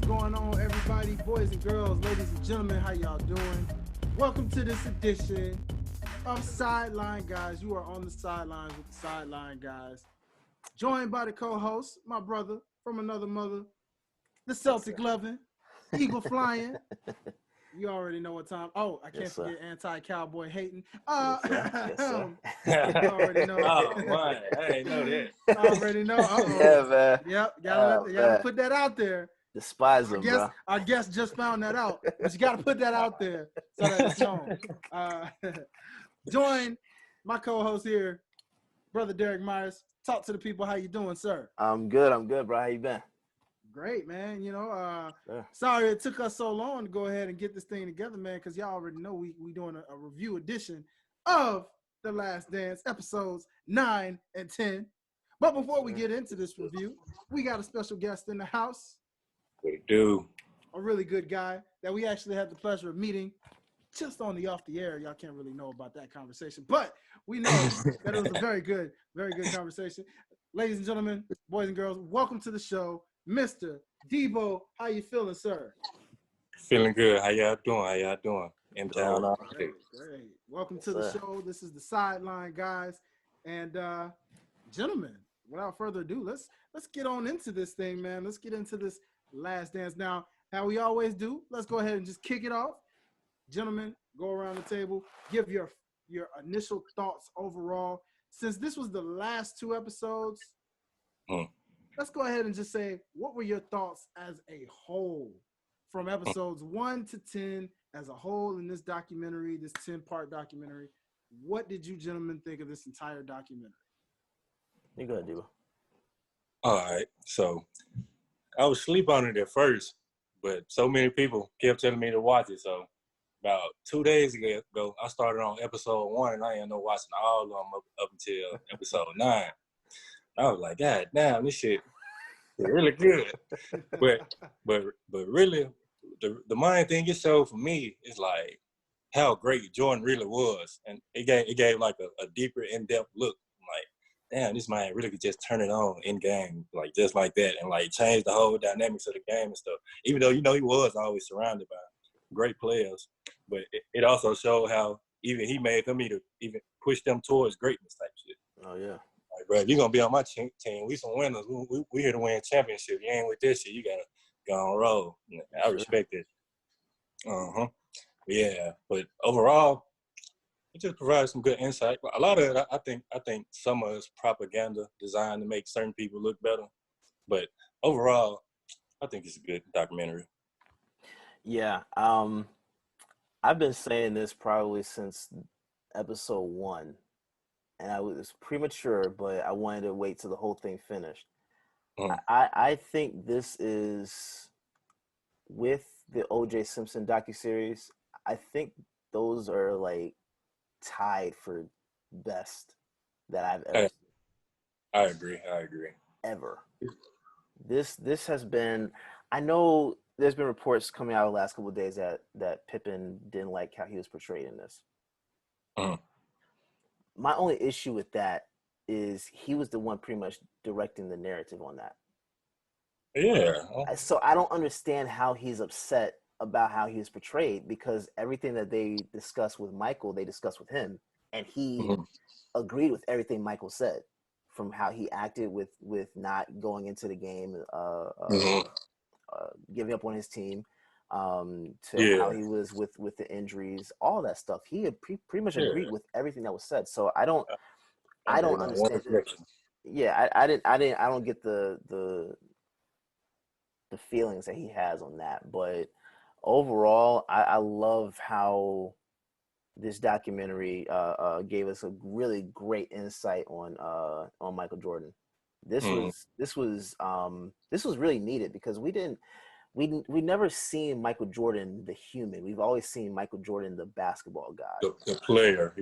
going on, everybody? Boys and girls, ladies and gentlemen, how y'all doing? Welcome to this edition of Sideline Guys. You are on the sidelines with the Sideline Guys. Joined by the co-host, my brother from another mother, the Celtic loving, Eagle flying. You already know what time. Oh, I can't forget anti-cowboy hating. Yes, sir. You already know. Oh, man. I ain't know that. I already know. Uh-oh. Yeah, man. Yep, gotta put that out there. Despise him, bro. Our guest just found that out, but you got to put that out there so that it's known. Join my co-host here, Brother Derek Myers. Talk to the people. How you doing, sir? I'm good, bro. How you been? Great, man. You know, Sure. sorry it took us so long to go ahead and get this thing together, man, because y'all already know we doing a review edition of The Last Dance, episodes 9 and 10. But before we get into this review, we got a special guest in the house. What it do? A really good guy that we actually had the pleasure of meeting just on the off the air. Y'all can't really know about that conversation, but we know that it was a very good conversation. Ladies and gentlemen, boys and girls, welcome to the show, Mr. Debo. How you feeling, sir? Feeling good. How y'all doing? In town. Great. Welcome to the show. This is the Sideline Guys. And gentlemen, without further ado, let's get on into this thing, man. Let's get into this Last Dance. Now, how we always do, let's go ahead and just kick it off. Gentlemen, go around the table, give your initial thoughts overall. Since this was the last two episodes, let's go ahead and just say, what were your thoughts as a whole from episodes 1 to 10 as a whole in this documentary, this 10-part documentary? What did you gentlemen think of this entire documentary? You good, Debo? All right. So I was asleep on it at first, but so many people kept telling me to watch it. So about 2 days ago, I started on episode 1, and I ended up watching all of them up until episode 9. I was like, God damn, this shit is really good. but really, the main thing it showed for me is like how great Jordan really was, and it gave like a deeper, in-depth look. Like, damn, this man really could just turn it on in game, like just like that, and like change the whole dynamics of the game and stuff. Even though he was always surrounded by great players, but it also showed how even he made them even push them towards greatness type shit. Oh yeah. Like, bro, if you're gonna be on my team, we some winners. We here to win championship. You ain't with this shit. You gotta go on roll. I respect it. Yeah, but overall, it just provides some good insight. A lot of it, I think some of it's propaganda designed to make certain people look better. But overall, I think it's a good documentary. Yeah. I've been saying this probably since episode 1, and I was premature, but I wanted to wait till the whole thing finished. I think this is, with the O.J. Simpson docuseries, I think those are like tied for best that I've ever seen. I agree. Ever. This has been, I know there's been reports coming out the last couple of days that Pippen didn't like how he was portrayed in this. My only issue with that is he was the one pretty much directing the narrative on that. Yeah. So I don't understand how he's upset about how he was portrayed, because everything that they discussed with Michael, they discussed with him, and he agreed with everything Michael said, from how he acted with not going into the game, giving up on his team, to how he was with the injuries, all that stuff. He had pretty much agreed with everything that was said. So I don't understand it. Yeah, I don't get the feelings that he has on that. But overall, I love how this documentary gave us a really great insight on Michael Jordan. This was really needed, because we never seen Michael Jordan the human. We've always seen Michael Jordan the basketball guy, the player.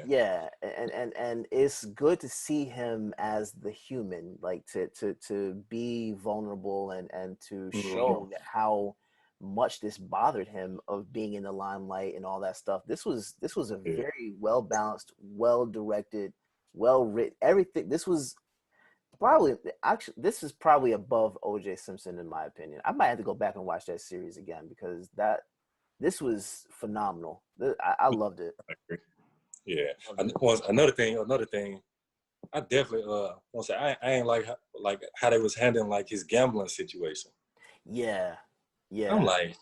Yeah, and it's good to see him as the human, like to be vulnerable and to show that how much this bothered him of being in the limelight and all that stuff. This was a very well balanced, well directed, well written, everything. This was Probably, actually, this is probably above O.J. Simpson in my opinion. I might have to go back and watch that series again because this was phenomenal. I loved it. Yeah. Another thing. I definitely want to say I ain't like how they was handling like his gambling situation. Yeah. I'm like,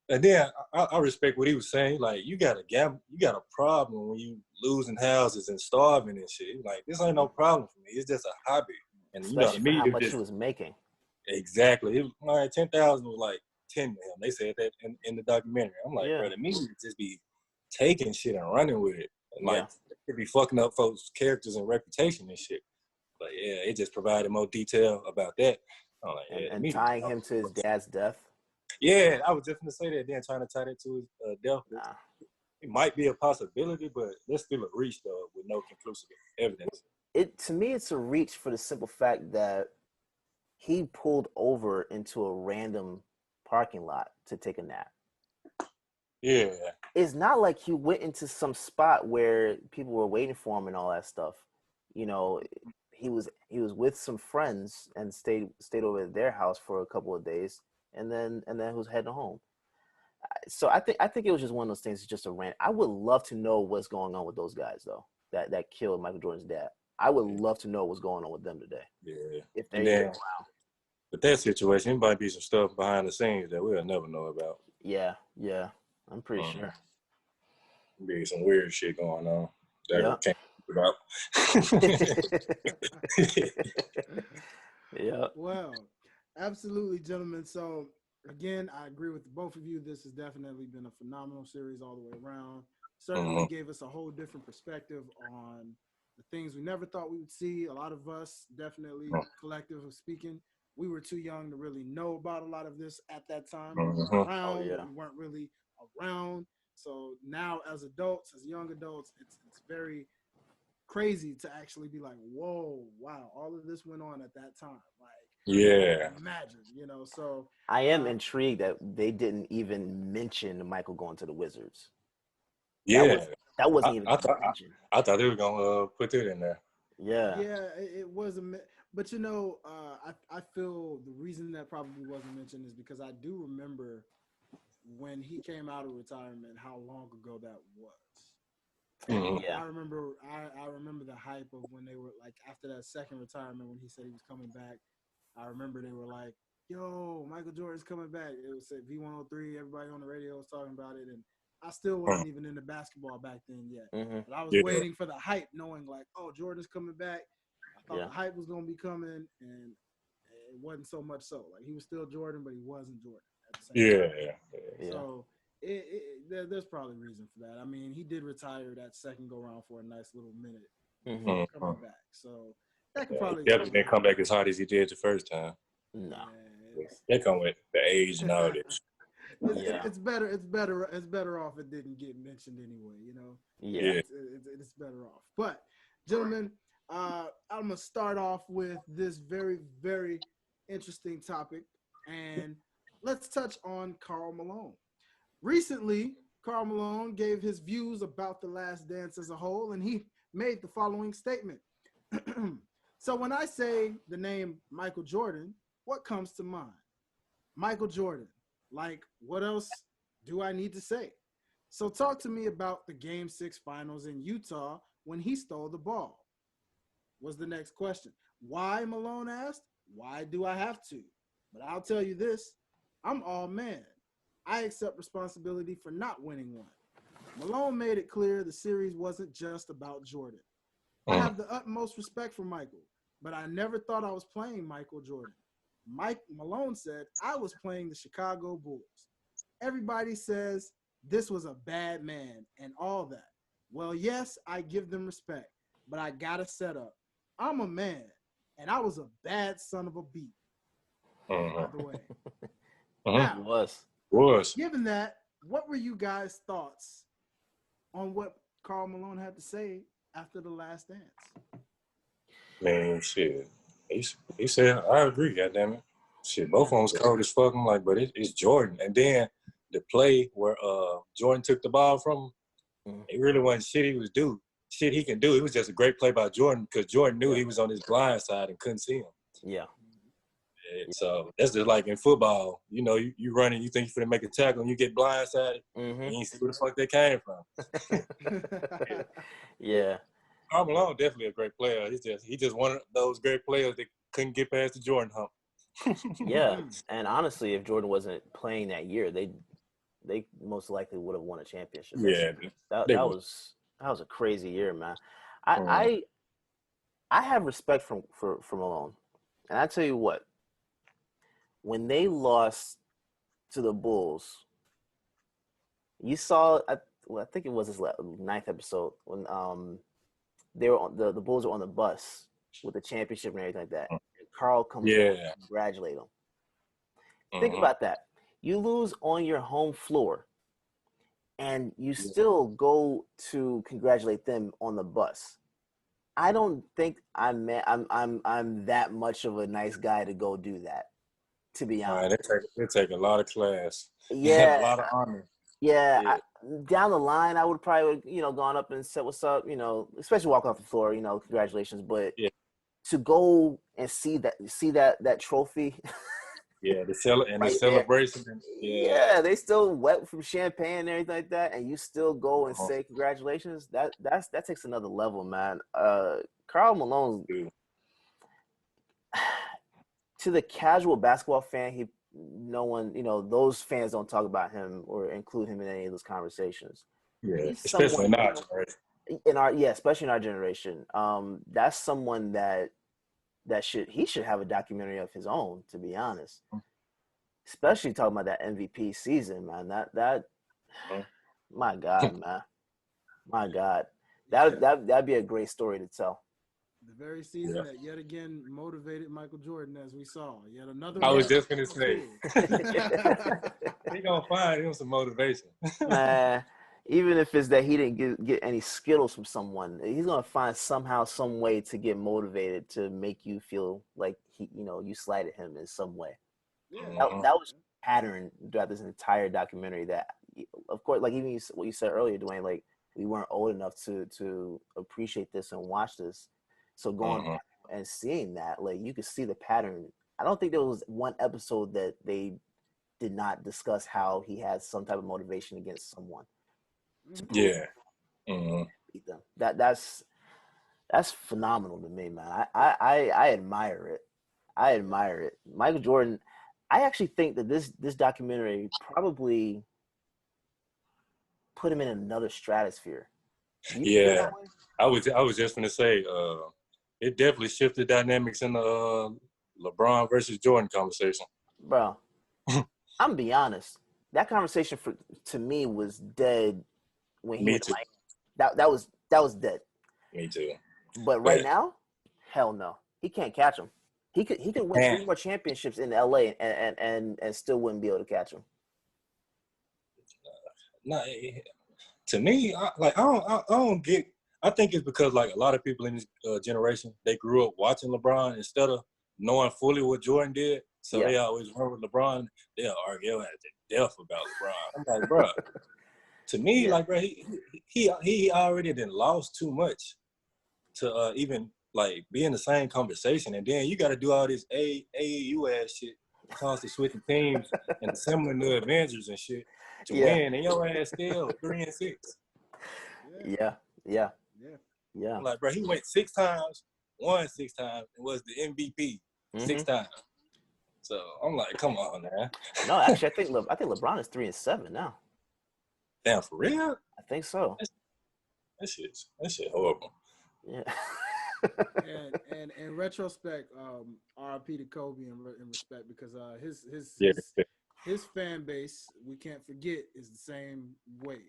and then I respect what he was saying. Like, you got a problem when you losing houses and starving and shit. Like, this ain't no problem for me. It's just a hobby. And Especially for how much he was making. Exactly. It was like 10,000 was like 10 to him. They said that in the documentary. I'm like, bro, the media just be taking shit and running with it. And like, it be fucking up folks' characters and reputation and shit. But yeah, it just provided more detail about that. I'm like, and tying him to his dad's death. Yeah, I was just gonna say that. Then trying to tie that to his death. It might be a possibility, but there's still a reach though with no conclusive evidence. To me, it's a reach for the simple fact that he pulled over into a random parking lot to take a nap. Yeah. It's not like he went into some spot where people were waiting for him and all that stuff. You know, he was with some friends and stayed over at their house for a couple of days, and then was heading home. So I think it was just one of those things. It's just a rant. I would love to know what's going on with those guys though. That killed Michael Jordan's dad. I would love to know what's going on with them today. Yeah. If they're around. With that situation, it might be some stuff behind the scenes that we'll never know about. Yeah. I'm pretty sure. Be some weird shit going on that we can't figure out. Yeah. Well, absolutely, gentlemen. So again, I agree with both of you. This has definitely been a phenomenal series all the way around. Certainly gave us a whole different perspective on the things we never thought we would see. A lot of us, definitely collectively speaking, we were too young to really know about a lot of this at that time. We weren't around. We weren't really around. So now as adults, as young adults, it's very crazy to actually be like, whoa, wow, all of this went on at that time. Like, imagine, so. I am intrigued that they didn't even mention Michael going to the Wizards. That wasn't even mentioned. I thought they were going to put it in there. Yeah, it was but I feel the reason that probably wasn't mentioned is because I do remember when he came out of retirement, how long ago that was. I remember the hype of when they were like after that second retirement when he said he was coming back. I remember they were like, "Yo, Michael Jordan's coming back." It was at V103. Everybody on the radio was talking about it, and I still wasn't even into basketball back then yet. But I was waiting for the hype, knowing like, "Oh, Jordan's coming back." I thought the hype was gonna be coming, and it wasn't so much so. Like he was still Jordan, but he wasn't Jordan at the same time. So there's probably a reason for that. I mean, he did retire that second go round for a nice little minute coming back. So that could probably definitely didn't come back as hard as he did the first time. No, they come with the age and all this. It's better off it didn't get mentioned anyway. It's better off. But gentlemen, I'm gonna start off with this very, very interesting topic, and let's touch on Karl Malone. Recently, Karl Malone gave his views about The Last Dance as a whole, and he made the following statement. So when I say the name Michael Jordan, what comes to mind? Michael Jordan. Like, what else do I need to say? So talk to me about the Game 6 finals in Utah when he stole the ball, was the next question. Why, Malone asked? Why do I have to? But I'll tell you this, I'm all man. I accept responsibility for not winning one. Malone made it clear the series wasn't just about Jordan. I have the utmost respect for Michael, but I never thought I was playing Michael Jordan. Malone said, I was playing the Chicago Bulls. Everybody says this was a bad man and all that. Well, yes, I give them respect, but I got a setup. I'm a man, and I was a bad son of a beat. By the way. Now, was. Given that, what were you guys' thoughts on what Karl Malone had to say after The Last Dance? Man, shit. He said, I agree, goddammit. Shit, both of them was cold as fuck. I'm like, but it's Jordan. And then the play where Jordan took the ball from him, it really wasn't shit he was doing. shit he can do. It was just a great play by Jordan because Jordan knew he was on his blind side and couldn't see him. Yeah. So that's just like in football. You know, you running, you think you're finna make a tackle, and you get blindsided, and you see where the fuck they came from. Yeah. Karl Malone definitely a great player. He just one of those great players that couldn't get past the Jordan hump. Yeah, and honestly, if Jordan wasn't playing that year, they most likely would have won a championship. Yeah, that was a crazy year, man. I have respect for Malone, and I tell you what, when they lost to the Bulls, you saw. I think it was his ninth episode when they were on the Bulls were on the bus with the championship and everything like that. And Karl comes in and congratulate him. Think about that. You lose on your home floor, and you still go to congratulate them on the bus. I don't think I'm that much of a nice guy to go do that. To be honest, they take a lot of class. Yeah, a lot of honor. Yeah, down the line, I would probably gone up and said what's up, especially walking off the floor, congratulations. But to go and see that trophy. Yeah, the celebration. Yeah, they still wet from champagne and everything like that, and you still go and say congratulations. That takes another level, man. Karl Malone, to the casual basketball fan, no one, those fans don't talk about him or include him in any of those conversations. Yeah, especially in our generation. Especially in our generation. That's someone that he should have a documentary of his own, to be honest. Especially talking about that MVP season, man. That my God, man. My God. That'd be a great story to tell. The very season that yet again motivated Michael Jordan, as we saw. Yet another. I was just gonna say, he gonna find him some motivation. Man, even if it's that he didn't get any Skittles from someone, he's gonna find somehow, some way to get motivated to make you feel like you slighted him in some way. Yeah. That was a pattern throughout this entire documentary. That, of course, like even what you said earlier, Dwayne, like we weren't old enough to appreciate this and watch this. So going back and seeing that, like you could see the pattern. I don't think there was one episode that they did not discuss how he had some type of motivation against someone. Yeah. Beat them. That's phenomenal to me, man. I admire it. I admire it. Michael Jordan, I actually think that this documentary probably put him in another stratosphere. Yeah. I was just gonna say, it definitely shifted dynamics in the LeBron versus Jordan conversation. Bro, I'm gonna be honest. That conversation to me was dead when he went to Miami. That was dead. Me too. But right now, hell no. He can't catch him. He could win 3 more championships in LA and still wouldn't be able to catch him. No, to me, I don't get. I think it's because like a lot of people in this generation, they grew up watching LeBron instead of knowing fully what Jordan did. So they always run with LeBron. They'll argue at the death about LeBron. I'm like, bro. To me, like, bro, he already done lost too much to even like be in the same conversation, and then you got to do all this AAU ass shit, constantly switching teams and assembling the Avengers and shit to win, and your ass still 3-6. Yeah. I'm like, bro, he went 6 times, won 6 times, and was the MVP 6 times. So I'm like, come on, man. No, actually, I think LeBron is 3-7 now. Damn, for real? I think so. That shit horrible. Yeah. and in retrospect, RIP to Kobe in respect, because his fan base, we can't forget, is the same way.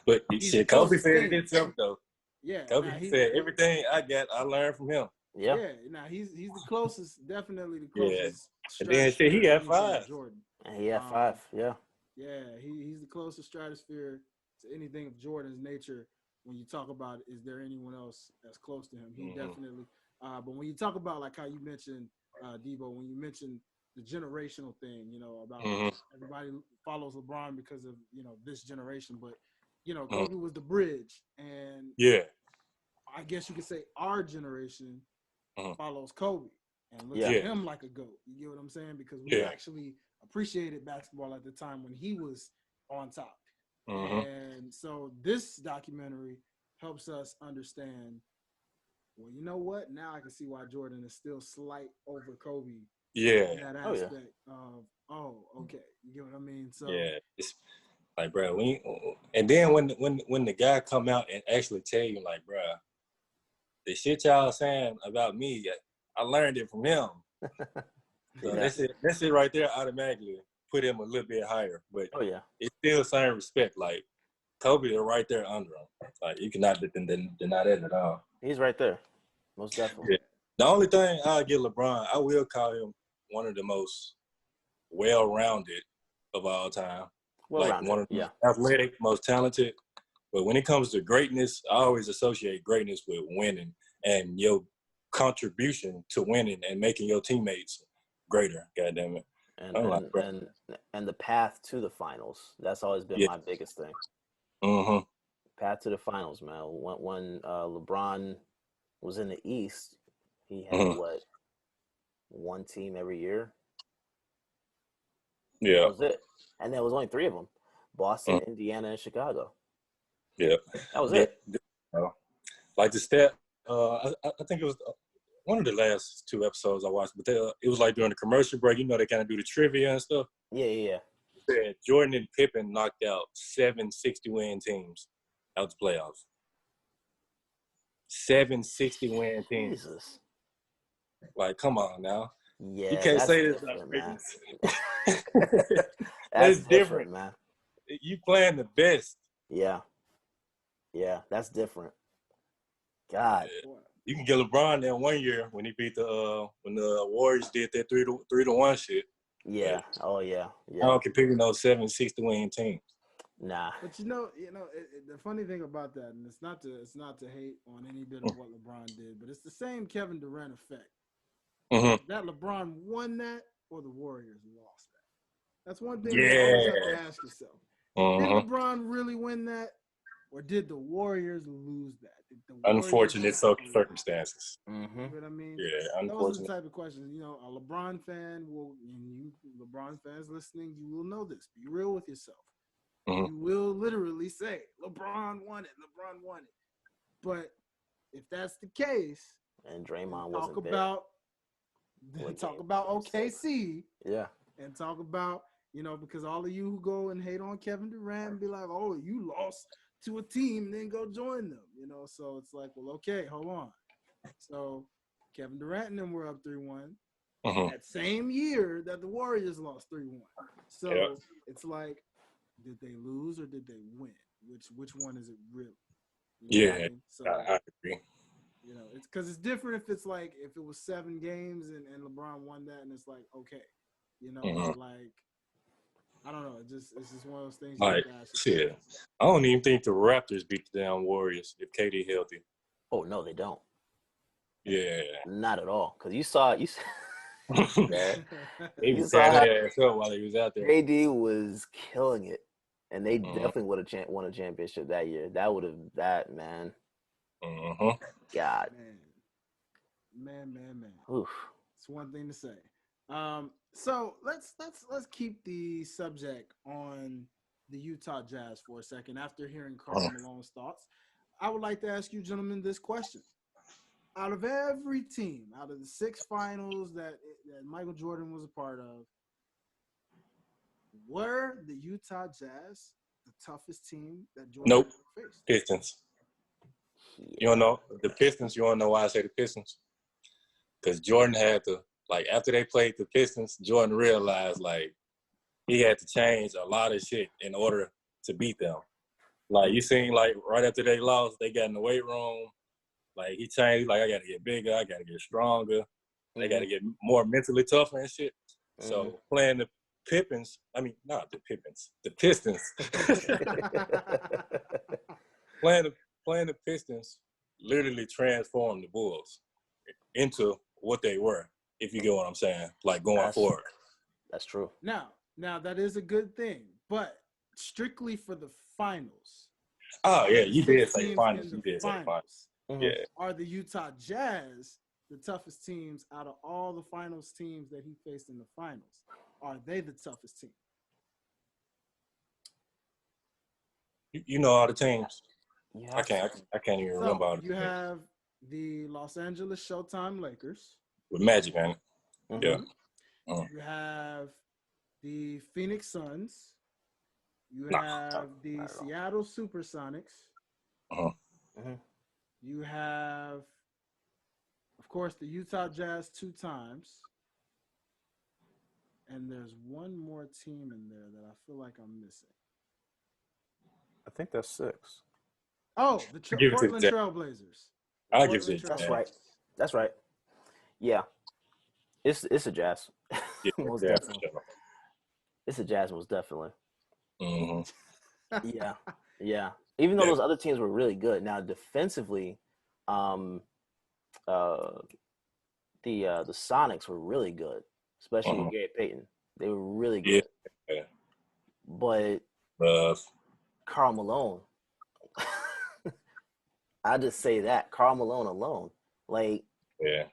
But shit, Kobe said it himself though. Yeah, Kobe said everything I learned from him. Yeah. Now he's the closest, definitely the closest. And then shit, he had 5. Jordan. And he had 5. Yeah. Yeah, he's the closest stratosphere to anything of Jordan's nature. When you talk about, is there anyone else that's close to him? He definitely. But when you talk about like how you mentioned Debo, when you mentioned the generational thing, about everybody follows LeBron because of this generation, but Kobe was the bridge, and Yeah. I guess you could say our generation follows Kobe and looks Yeah. at him like a GOAT. You get what I'm saying? Because we Yeah. actually appreciated basketball at the time when he was on top. Mhm. And so this documentary helps us understand, well, you know what? Now I can see why Jordan is still slight over Kobe in Yeah. that Oh, yeah. aspect of, okay. You get what I mean? So Yeah. It's like, bro, and then when the guy come out and actually tell you, like, bro, the shit y'all saying about me, I learned it from him. So Yeah. that's it right there automatically put him a little bit higher. But Oh, yeah. it's still same respect. Like, Kobe is right there under him. Like, you cannot deny that at all. He's right there. Most definitely. Yeah. The only thing I'll give LeBron, I will call him one of the most well-rounded of all time. Like, one of the most athletic, most talented. But when it comes to greatness, I always associate greatness with winning and your contribution to winning and making your teammates greater. God damn it. And the path to the finals. That's always been my biggest thing. Mm-hmm. Path to the finals, man. When LeBron was in the East, he had one team every year. Yeah. That was it. And there was only 3 of them: Boston, Indiana, and Chicago. Yeah. That was it. Like the stat, I think it was one of the last 2 episodes I watched, but it was like during the commercial break. They kind of do the trivia and stuff. Yeah. Jordan and Pippen knocked out 7 60-win teams out the playoffs. 7 60-win teams. Jesus. Like, come on now. Yeah, You can't that's say this different, about man. greatness. That's different, man. You playing the best. Yeah, that's different. God. You can get LeBron that one year when he beat when the Warriors did that 3-1 shit. Yeah. But oh yeah. I don't compete with those 7 60-win teams. Nah. But the funny thing about that, and it's not to hate on any bit of what LeBron did, but it's the same Kevin Durant effect. Mm-hmm. That LeBron won that, or the Warriors lost that. That's one thing you always have to ask yourself. Mm-hmm. Did LeBron really win that, or did the Warriors lose that? Unfortunate circumstances. Mm-hmm. You know what I mean? Yeah, unfortunate. Those are the type of questions. A LeBron fan LeBron fans listening, you will know this. Be real with yourself. Mm-hmm. You will literally say, LeBron won it. LeBron won it. But if that's the case, and Draymond talk wasn't about there. OKC. Yeah. And talk about, because all of you who go and hate on Kevin Durant and be like, oh, you lost to a team and then go join them. So it's like, well, okay, hold on. So Kevin Durant and them were up 3-1 that same year that the Warriors lost 3-1. So it's like, did they lose or did they win? Which one is it really? I mean? So I agree. It's because it's different if it's like if it was 7 games and LeBron won that and it's like, okay, but like, I don't know. It's just one of those things. Like, shit. I don't even think the Raptors beat the damn Warriors if KD healthy. Oh no, they don't. Yeah. Not at all. Because you saw. He was tearing their ass up while he was out there. KD was killing it, and they definitely would have won a championship that year. Man. Mm-hmm. God. Man. Oof. It's one thing to say. So let's keep the subject on the Utah Jazz for a second. After hearing Karl Malone's thoughts, I would like to ask you gentlemen this question. Out of every team, out of the 6 finals that Michael Jordan was a part of, were the Utah Jazz the toughest team that Jordan faced? Pistons. You don't know the Pistons. You want to know why I say the Pistons? Because Jordan had to, like, after they played the Pistons, Jordan realized, like, he had to change a lot of shit in order to beat them. Like, you seen, like, right after they lost, they got in the weight room. Like, he changed, like, I got to get bigger. I got to get stronger. They got to get more mentally tougher and shit. So, playing the Pistons. playing the Pistons literally transformed the Bulls into what they were, if you get what I'm saying, like going forward. That's true. Now that is a good thing, but strictly for the finals, Oh yeah, you did Six say teams finals. in You the did say finals. finals. Yeah. Are the Utah Jazz the toughest teams out of all the finals teams that he faced in the finals? Are they the toughest team? You know all the teams. You I have can't. to. I can't even So remember all the you teams. have the Los Angeles Showtime Lakers. With Magic, man. Mhm. Yeah. You have the Phoenix Suns. You Nah. have the Not at all. Seattle Supersonics. Uh-huh. Mhm. You have, of course, the Utah Jazz 2 times. And there's one more team in there that I feel like I'm missing. I think that's 6. Oh, the I'll give it to the Portland Jazz. Trailblazers. I'll give it to the That's Jazz. right. That's right. Yeah. It's a Jazz. Yeah, Most yeah, for definitely. sure. It's a Jazz, most definitely. Mm-hmm. Yeah. Yeah. Even though Yeah. those other teams were really good. Now defensively, um the Sonics were really good, especially Uh-huh. with Gary Payton. They were really Yeah. good. Yeah. But Uh, Karl Malone, I just say that Karl Malone alone, like yeah.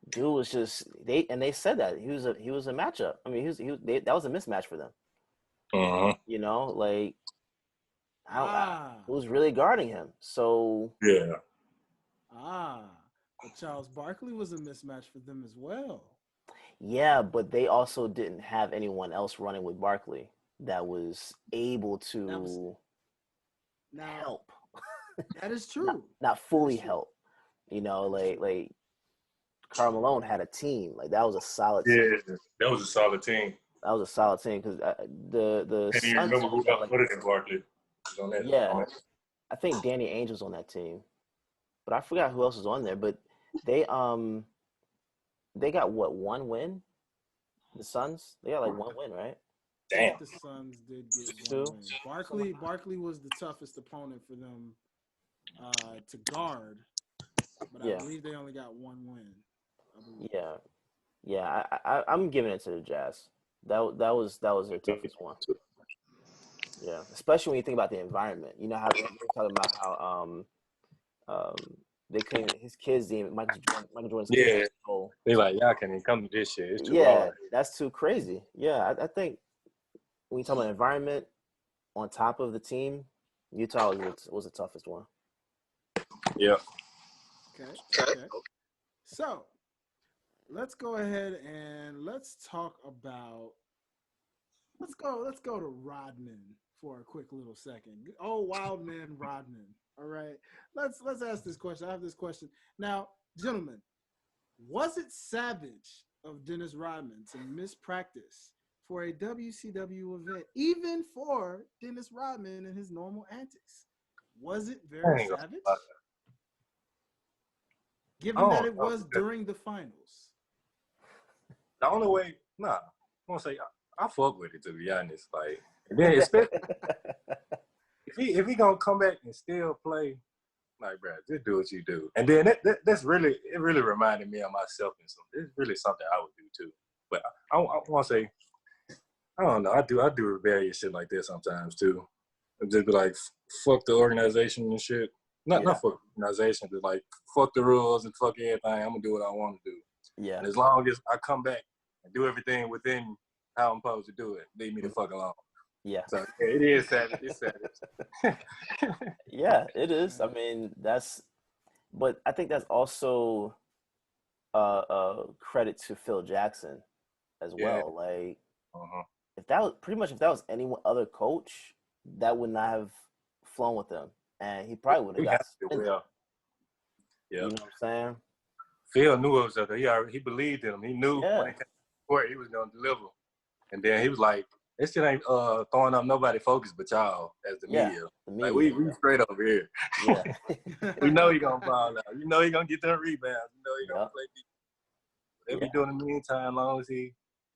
dude was just they said that he was a matchup. I mean, that was a mismatch for them. Uh-huh. You know, like Ah, who's really guarding him? So Yeah. but Charles Barkley was a mismatch for them as well. yeah, but they also didn't have anyone else running with Barkley that was able That was to now help, that is not true. not That fully is true. help. You know, That is true. like Karl Malone had a team. Like that was a solid team. Yeah. That was a solid team. That was a solid team because the Can't even Suns remember who only got else like put it in Barkley. Was on that. yeah, I think Danny Ainge was on that team, but I forgot who else was on there. But they they got what, 1 win? The Suns, they got like 1 win, right? I think Damn. the Suns did get one 2. win. Barkley was the toughest opponent for them to guard, but I Yeah, believe they only got one win. I believe. yeah, yeah. I'm giving it to the Jazz. That was their toughest one. Yeah, especially when you think about the environment. You know how they were talking about how they couldn't his kids didn't Michael Jordan's kids Yeah. didn't go. They like, y'all can't even come to this shit. It's too Yeah, hard. that's too crazy. Yeah, I think when you talk about environment on top of the team, Utah was the toughest one. Yeah. Okay. So let's go ahead and let's talk about let's go to Rodman for a quick little second. Oh, wild man Rodman. All right. Let's ask this question. I have this question. Now, gentlemen, was it savage of Dennis Rodman to miss practice for a WCW event, even for Dennis Rodman and his normal antics? Was it very savage? Given that it was during the finals. The only way, I'm gonna say I fuck with it, to be honest. Like, and then especially if he gonna come back and still play, like, bro, just do what you do. And then that's really, it really reminded me of myself and something. It's really something I would do too. But I want to say, I don't know. I do rebellious shit like this sometimes too. And just be like, fuck the organization and shit. Not fuck the organization, but like fuck the rules and fuck everything. I'm gonna do what I want to do. Yeah. And as long as I come back and do everything within how I'm supposed to do it, leave me the fuck alone. Yeah. So yeah, it is savage. It's savage. Yeah, it is. I mean, but I think that's also credit to Phil Jackson as well. Like, if that was any other coach, that would not have flown with them, and he probably would have got suspended. Yeah. You know what I'm saying? Phil knew it was up there. He believed in him. He knew when it came to court, he was gonna deliver. And then he was like, "This shit ain't throwing up nobody focus but y'all as the media. The media. Like we straight over here. Yeah. We know he gonna ball out. You know he gonna get them rebounds. You know he gonna play defense. Whatever he do in the meantime, as long as he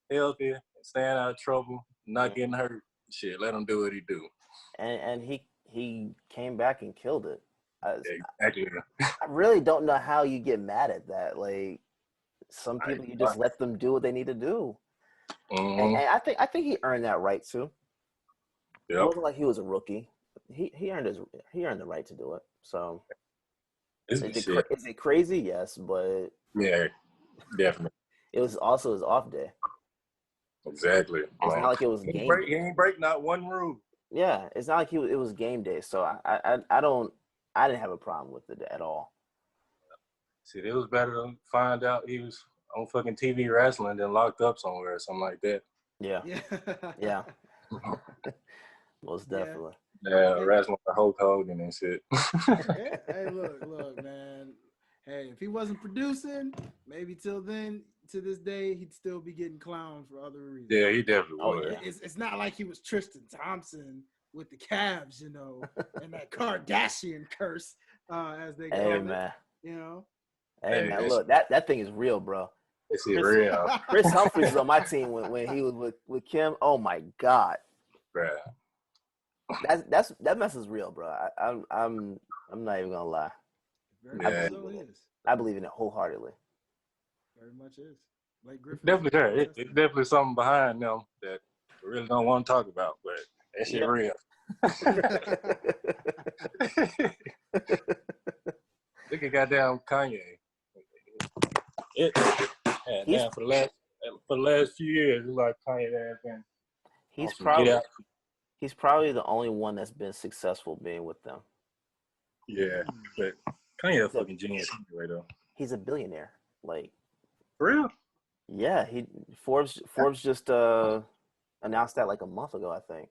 healthy, staying out of trouble, not getting hurt, shit, let him do what he do. And he came back and killed it. Exactly. I really don't know how you get mad at that. Like, some people, you just let them do what they need to do. And I think he earned that right too. It wasn't like he was a rookie. he earned the right to do it. So This is shit. it crazy? Yes, but Yeah, definitely. it was also his off day. Exactly. It's not like it was game He day. ain't break not one rule. Yeah, it's not like it was game day. So I didn't have a problem with it at all. Shit, it was better to find out he was on fucking TV wrestling than locked up somewhere or something like that. Yeah, Yeah. yeah, most definitely. Yeah, wrestling for Hulk Hogan and shit. Yeah. Hey, look, man. Hey, if he wasn't producing, maybe till then, to this day, he'd still be getting clowned for other reasons. Yeah, he definitely Oh, would. yeah. It's not like he was Tristan Thompson with the Cavs, you know, and that Kardashian curse, as they call Hey it. man, You know. hey man, look, that thing is real, bro. This is real, Chris Humphries is on my team when he was with Kim. Oh my God, bro. that mess is real, bro. I'm not even gonna lie. Very Yeah. much so is. I believe in it wholeheartedly. Very much is. Blake Griffin. Definitely there. It's definitely something behind them that we really don't want to talk about, but that shit real. Look at goddamn Kanye. For the last few years, it's like Kanye has been. He's probably the only one that's been successful being with them. Yeah, but Kanye a fucking genius anyway, though. He's a billionaire. Like, for real? Yeah, Forbes just announced that like a month ago, I think.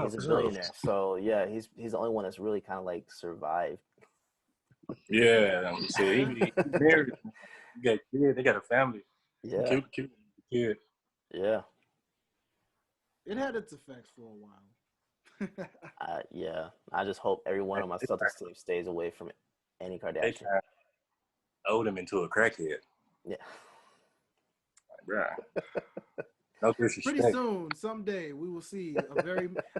He's a billionaire, so yeah, he's the only one that's really kind of like survived. Yeah, see, he married. Got kids. They got a family. Yeah, cute kid. Yeah. It had its effects for a while. Yeah, I just hope everyone on my Celtics team stays away from any Kardashian. They kind of owed him into a crackhead. Yeah. Right. No disrespect. Pretty soon, someday, we will see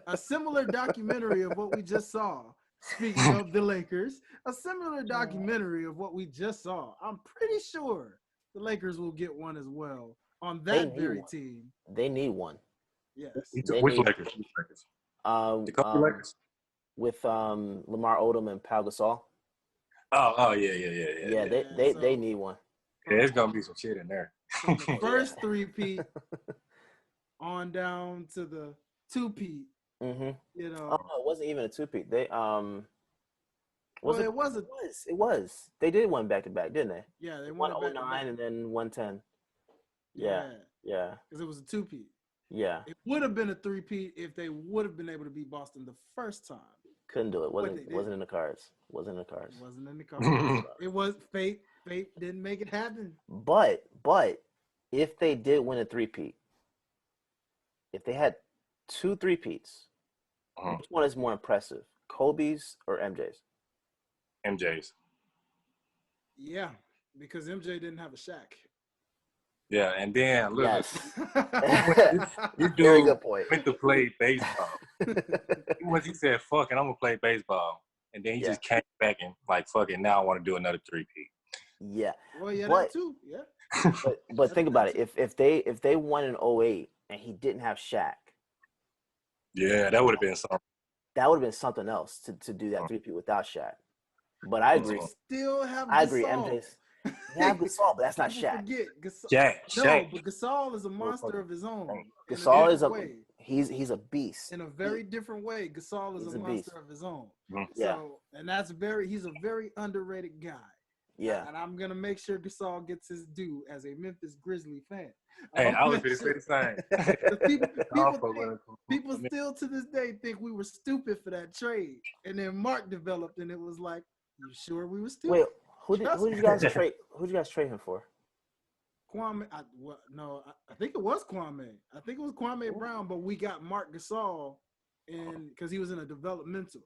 a similar documentary of what we just saw. Speaking of the Lakers, a similar documentary of what we just saw. I'm pretty sure the Lakers will get one as well on that very team. They need one. Yes. Which Lakers? The Kobe Lakers? With Lamar Odom and Pau Gasol. Oh yeah. Yeah, they need one. Yeah, there's gonna be some shit in there. From the first three-peat on down to the two-peat. Mm-hmm. You know. Oh no, it wasn't even a two-peat. They it was. They did one back to back, didn't they? Yeah, they won 109 and then 110. Yeah. Because it was a two-peat. Yeah. It would have been a three-peat if they would have been able to beat Boston the first time. Couldn't do it. Wasn't in the cards. Wasn't in the cards. It was fate. Fate didn't make it happen. But if they did win a three-peat, if they had two three-peats, which one is more impressive, Kobe's or MJ's? MJ's. Yeah, because MJ didn't have a Shaq. Yeah, and then look, yes. you Very good point. Went to play baseball. Once he said, "Fuck it, I'm gonna play baseball," and then he just came back and like, "Fuck it, now I want to do another three-peat." Yeah. Well, yeah, that too. Yeah. But think about it. If they won in 2008 and he didn't have Shaq. Yeah, that would have been something. That would have been something else to do that three-peat without Shaq. But I agree. Still have. I agree. MJ's. Have Gasol, but that's not Shaq. Forget Gasol. Shaq. But Gasol is a monster of his own. Gasol is he's a beast. In a very different way, Gasol is a monster of his own. Yeah. So, and he's a very underrated guy. Yeah. And I'm gonna make sure Gasol gets his due as a Memphis Grizzly fan. Hey, I was gonna say the same. People still to this day think we were stupid for that trade, and then Mark developed, and it was like, you sure we were stupid? Wait. Who did you guys trade? Who did you guys trade him for? Kwame. I think it was Kwame. I think it was Kwame Brown, but we got Mark Gasol, because he was in a developmental.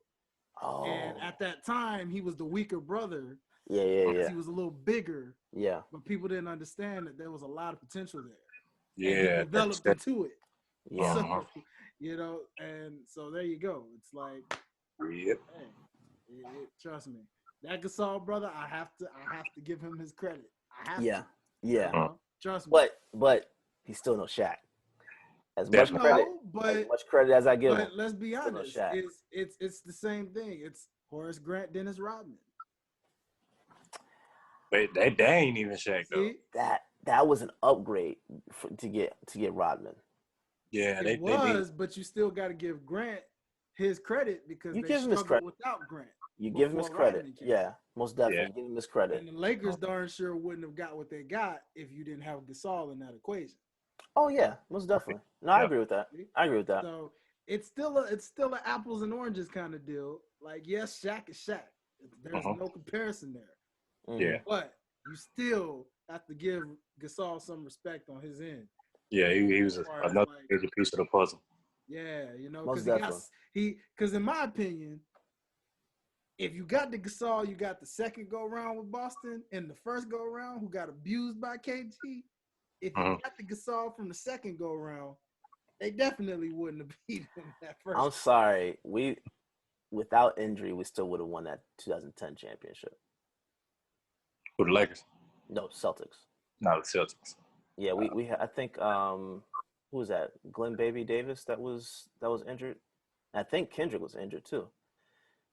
Oh. And at that time, he was the weaker brother. Yeah. He was a little bigger. Yeah. But people didn't understand that there was a lot of potential there. Yeah. And he developed into it. Yeah. So, and so there you go. It's like, yep. Hey, trust me. That Gasol brother, I have to give him his credit. I have to. Yeah. Trust me. But he's still no Shaq. As much Definitely. credit as I give him. But let's be Still no honest, Shaq. it's the same thing. It's Horace Grant, Dennis Rodman. But they ain't even Shaq though. See? That was an upgrade to get Rodman. Yeah, It was, but you still got to give Grant his credit because You they give him his struggled credit. without Grant. You give him his credit. Rodman came. Yeah, most definitely. Give him his credit. And the Lakers darn sure wouldn't have got what they got if you didn't have Gasol in that equation. Oh yeah, most definitely. No, I agree with that. I agree with that. So it's still an apples and oranges kind of deal. Like, yes, Shaq is Shaq. There's no comparison there. Mm-hmm. Yeah. But you still have to give Gasol some respect on his end. Yeah, he was another major piece of the puzzle. Yeah, most because in my opinion, if you got the Gasol, you got the second go around with Boston, and the first go around who got abused by KG. If you got the Gasol from the second go around, they definitely wouldn't have beat him that first. I'm sorry, without injury, we still would have won that 2010 championship. For the Lakers? No, Celtics. No, the Celtics. Yeah, we I think who was that? Glenn Baby Davis that was injured. I think Kendrick was injured too.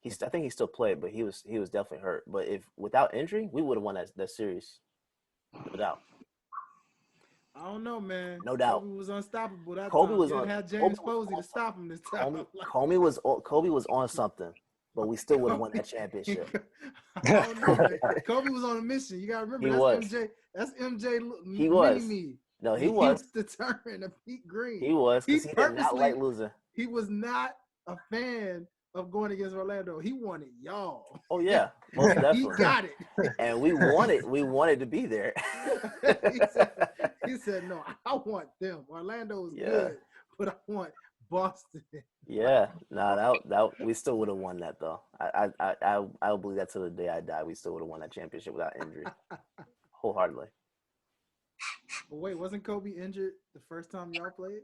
I think he still played, but he was definitely hurt. But if without injury, we would have won that series, no doubt. I don't know, man. No doubt. Kobe was unstoppable that Kobe time. was You on. had James Posey to stop him this time. Kobe was on something, but we still would have won that championship. I don't know, man. Kobe was on a mission. You gotta remember MJ. That's MJ. He was. Mini-me. No, he was. He was determined to beat Green. He was because he did not like losing. He was not a fan of going against Orlando. He wanted y'all. Oh yeah, most definitely. He got it, and we wanted to be there. he said, "No, I want them. Orlando is good, but I want Boston." Yeah, no, that we still would have won that though. I believe that till the day I die. We still would have won that championship without injury, wholeheartedly. But wait, wasn't Kobe injured the first time y'all played?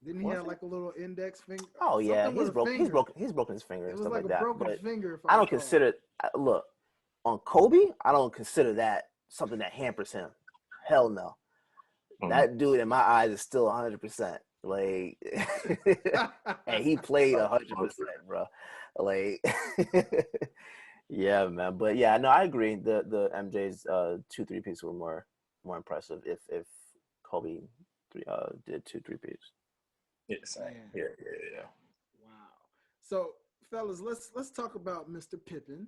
Didn't he have like a little index finger? Oh yeah, he's broken his finger and stuff like that. Broken finger. I don't consider. Look, on Kobe, I don't consider that something that hampers him. Hell no. That dude in my eyes is still 100%. Like, and he played 100%, bro. Like, yeah, man. But yeah, no, I agree. The MJ's 2-3 pieces were more impressive if Kobe did 2-3 pieces. Yes, yeah. Wow. So, fellas, let's talk about Mr. Pippen,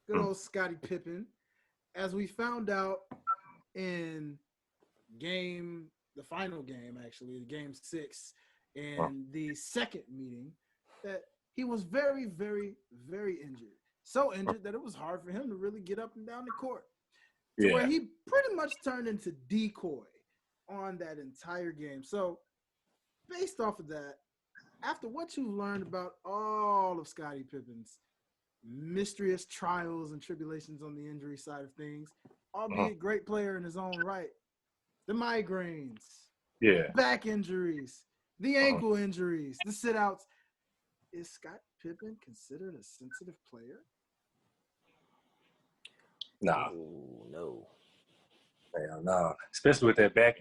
good old Scottie Pippen. As we found out in the final game, actually, game 6, in the second meeting, that he was very, very, very injured. So injured that it was hard for him to really get up and down the court. To where he pretty much turned into decoy on that entire game. So, based off of that, after what you've learned about all of Scottie Pippen's mysterious trials and tribulations on the injury side of things, albeit a great player in his own right, the migraines, back injuries, the ankle injuries, the sit-outs, is Scott Pippen considered a sensitive player? Nah. Ooh, no. Hell no. Especially with that back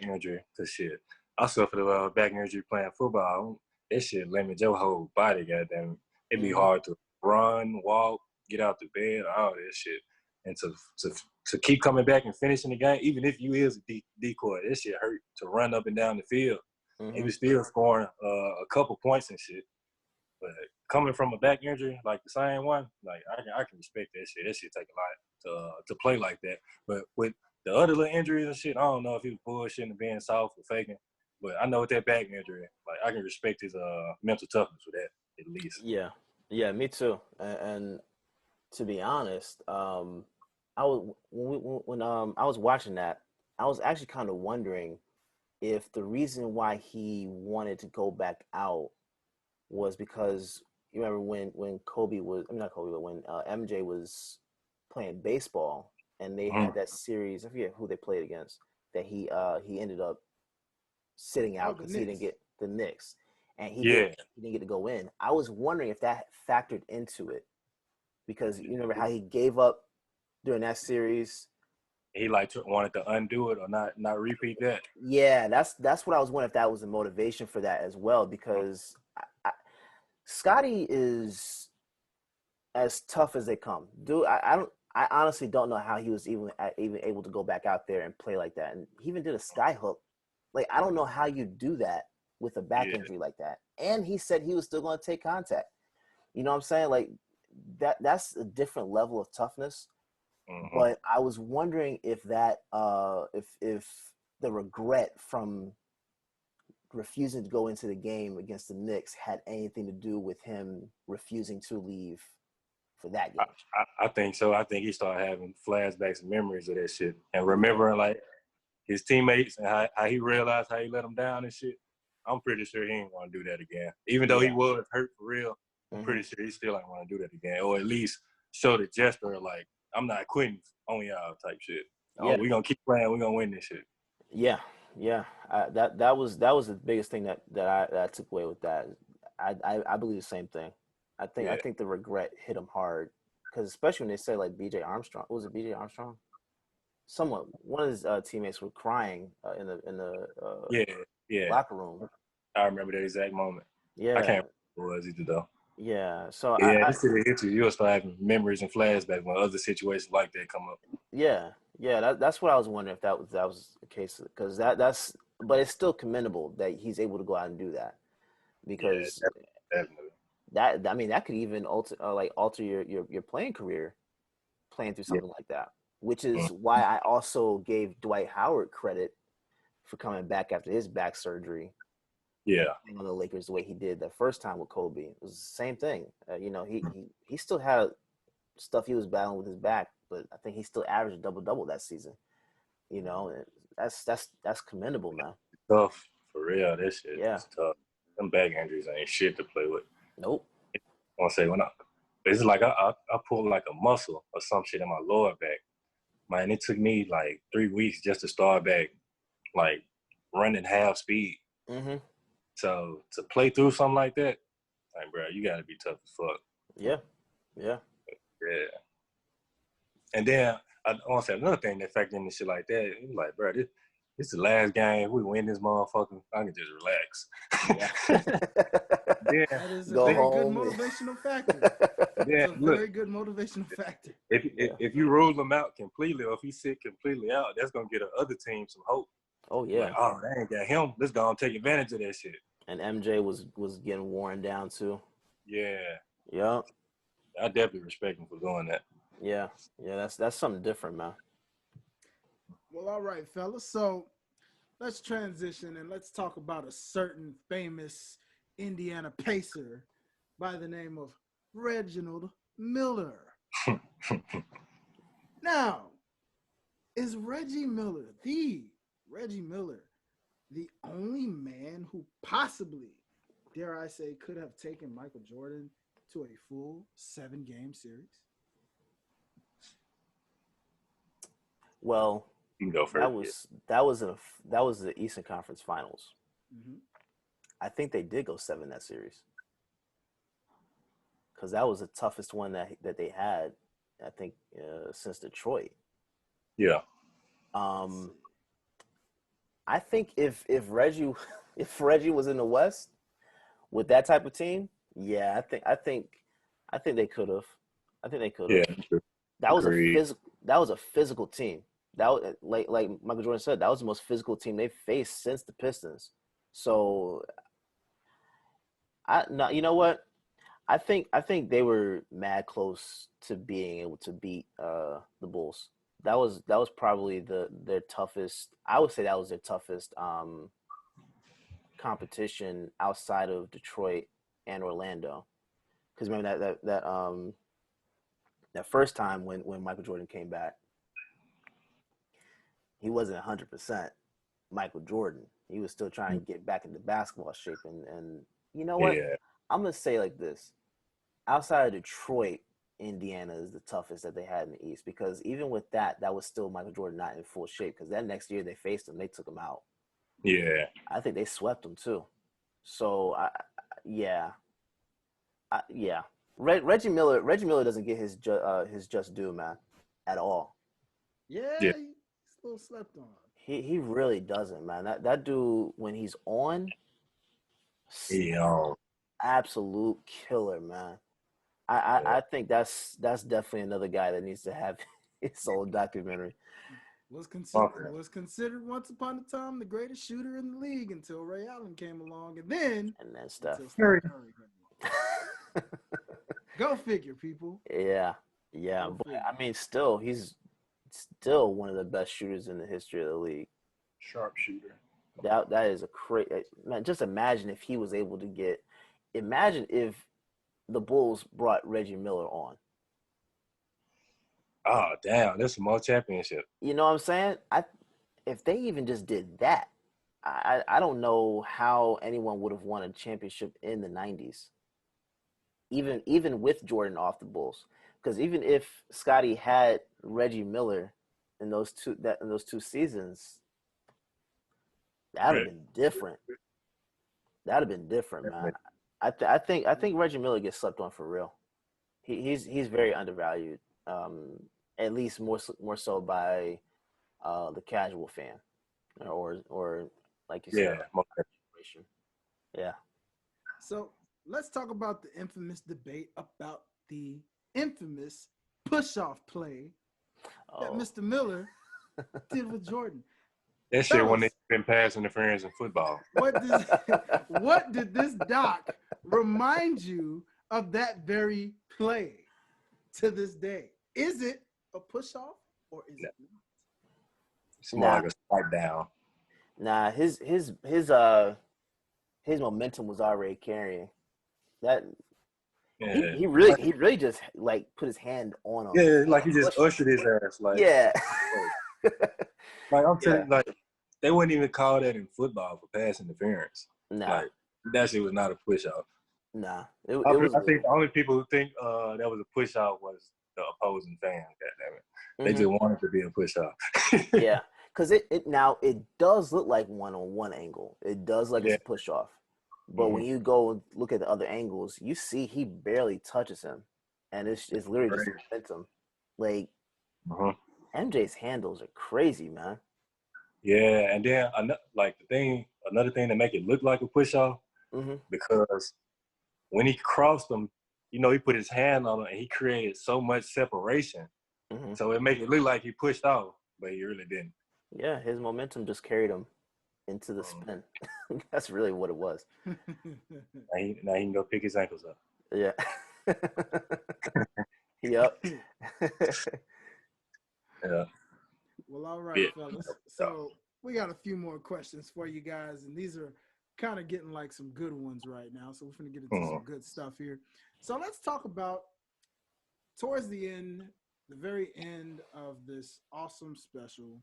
injury, cause shit, I suffered a back injury playing football. That shit limits your whole body, goddamn. It'd be hard to run, walk, get out the bed, all that shit. And to keep coming back and finishing the game, even if you is a decoy, that shit hurt to run up and down the field. He was still scoring a couple points and shit. But coming from a back injury, like the same one, like I can respect that shit. That shit take a lot to play like that. But with the other little injuries and shit, I don't know if he was bullshitting and being soft or faking. But I know with that back injury, like I can respect his mental toughness with that at least. Yeah, me too. And to be honest, when I was watching that, I was actually kind of wondering if the reason why he wanted to go back out was because you remember when Kobe was, I mean not Kobe, but when MJ was playing baseball and they had that series, I forget who they played against, that he ended up sitting out because he didn't get the Knicks, and he didn't get to go in. I was wondering if that factored into it because you remember how he gave up during that series, He like wanted to undo it or not repeat that. Yeah, that's what I was wondering if that was a motivation for that as well, because Scotty is as tough as they come. Dude, I honestly don't know how he was even able to go back out there and play like that. And he even did a sky hook. Like, I don't know how you do that with a back injury like that. And he said he was still going to take contact. You know what I'm saying? Like, that's a different level of toughness. Mm-hmm. But I was wondering if that if the regret from refusing to go into the game against the Knicks had anything to do with him refusing to leave for that game. I think so. I think he started having flashbacks and memories of that shit and remembering like his teammates and how he realized how he let them down and shit. I'm pretty sure he ain't want to do that again. Even though he was hurt for real, I'm pretty sure he still ain't want to do that again. Or at least show the gesture like, I'm not quitting on y'all type shit. Oh, we gonna keep playing. We gonna win this shit. Yeah. That was the biggest thing that I took away with that. I believe the same thing. I think the regret hit him hard, because especially when they say like B.J. Armstrong. Was it B.J. Armstrong? One of his teammates were crying in the locker room. I remember that exact moment. Yeah, I can't remember what it was either though. Yeah, so this shit hits you. You'll start having memories and flashbacks when other situations like that come up. Yeah, that's what I was wondering if that was the case, because but it's still commendable that he's able to go out and do that, because definitely. That could even alter your playing career, playing through something like that, which is why I also gave Dwight Howard credit for coming back after his back surgery. Yeah, on the Lakers the way he did the first time with Kobe. It was the same thing. He still had stuff he was battling with his back, but I think he still averaged a double that season. And that's commendable, man. Tough for real. This shit is tough. Them back injuries ain't shit to play with. Nope. I want to say it's like I pulled like a muscle or some shit in my lower back. Man, it took me like 3 weeks just to start back, like running half speed. Mm-hmm. So to play through something like that, like, bro, you gotta be tough as fuck. Yeah. And then I want to say another thing that factored in shit like that. It was like, bro, this is the last game. We win this motherfucker, I can just relax. That is a very good motivational factor. It's a very good motivational factor. If you rule them out completely, or if he's sick completely out, that's gonna get the other team some hope. Oh yeah. Like, oh, they ain't got him. Let's go and take advantage of that shit. And MJ was getting worn down too. Yeah. Yeah. I definitely respect him for doing that. Yeah. That's something different, man. Well, all right, fellas. So let's transition and let's talk about a certain famous Indiana Pacer by the name of Reginald Miller. Now, is Reggie Miller, the only man who possibly, dare I say, could have taken Michael Jordan to a full 7-game series? Well, you can go first. That was the Eastern Conference Finals. Mm-hmm. I think they did go 7 that series, because that was the toughest one that they had, I think, since Detroit. Yeah. I think if Reggie was in the West with that type of team, yeah, I think they could have. I think they could have. Yeah. That was a physical team. That was, like Michael Jordan said, that was the most physical team they've faced since the Pistons. So you know what? I think they were mad close to being able to beat the Bulls. That was probably their toughest. I would say that was their toughest competition outside of Detroit and Orlando. Because remember that first time when Michael Jordan came back, he wasn't 100% Michael Jordan. He was still trying to get back into basketball shape. And you know what? Yeah. I'm gonna say like this: outside of Detroit, Indiana is the toughest that they had in the East, because even with that was still Michael Jordan not in full shape, because that next year they faced him, they took him out. Yeah. I think they swept him too. So Reggie Miller doesn't get his just due, man, at all. Yeah. little slept on. He really doesn't, man. That dude, when he's on, Yeah. absolute killer, man. I think that's definitely another guy that needs to have his own documentary. Was considered once upon a time the greatest shooter in the league until Ray Allen came along, and then Steph Curry. Go figure, people. Yeah, but I mean, still, he's still one of the best shooters in the history of the league. Sharpshooter. That is a crazy man. Just imagine if he was able to get. Imagine if the Bulls brought Reggie Miller on. Oh damn, that's more championship. You know what I'm saying? If they even just did that, I don't know how anyone would have won a championship in the '90s. Even with Jordan off the Bulls, because even if Scottie had Reggie Miller in those two seasons, that'd have been different. That'd have been different, man. I think Reggie Miller gets slept on for real. He's very undervalued, at least more so by the casual fan, or like you said, yeah. So let's talk about the infamous debate about the infamous push-off play that Mr. Miller did with Jordan. That shit when they been pass interference in football. What did this doc remind you of that very play to this day? Is it a push-off or is it not? It's more like a slide down. Nah, his momentum was already carrying. That he really just like put his hand on him. Yeah, like he just ushered his ass. Like yeah. Like I'm telling you, like they wouldn't even call that in football for pass interference. Nah, like that shit was not a push off. Nah, I think the only people who think that was a push off was the opposing fans. They just wanted to be a push off. Yeah, because it does look like one-on-one angle. It does like it's a push off. But when you go and look at the other angles, you see he barely touches him, and it's literally just momentum. Like MJ's handles are crazy, man. Yeah, and then another thing that make it look like a push off because when he crossed him, he put his hand on him and he created so much separation, so it make it look like he pushed off, but he really didn't. Yeah, his momentum just carried him into the spin. That's really what it was. Now he can go pick his ankles up. Yeah. Yep. Yeah. Well, all right, fellas. So we got a few more questions for you guys, and these are kind of getting like some good ones right now. So we're going to get into some good stuff here. So let's talk about towards the very end of this awesome special.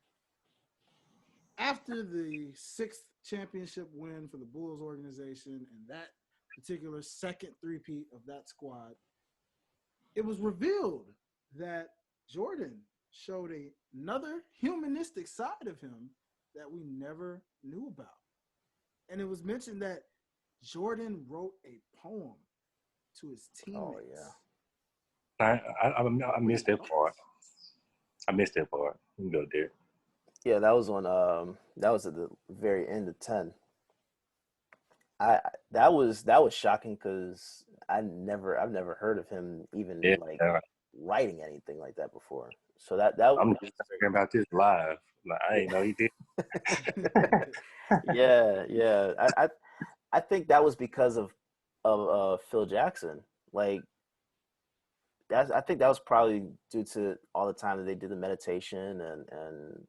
After the 6th championship win for the Bulls organization and that particular second three-peat of that squad, it was revealed that Jordan showed another humanistic side of him that we never knew about. And it was mentioned that Jordan wrote a poem to his teammates. Oh, yeah. I missed that part. You can go there. Yeah, that was at the very end of 10. That was shocking because I've never heard of him even writing anything like that before. So I'm just talking about this live. Like, I didn't know he did. Yeah. I think that was because of Phil Jackson. Like I think that was probably due to all the time that they did the meditation and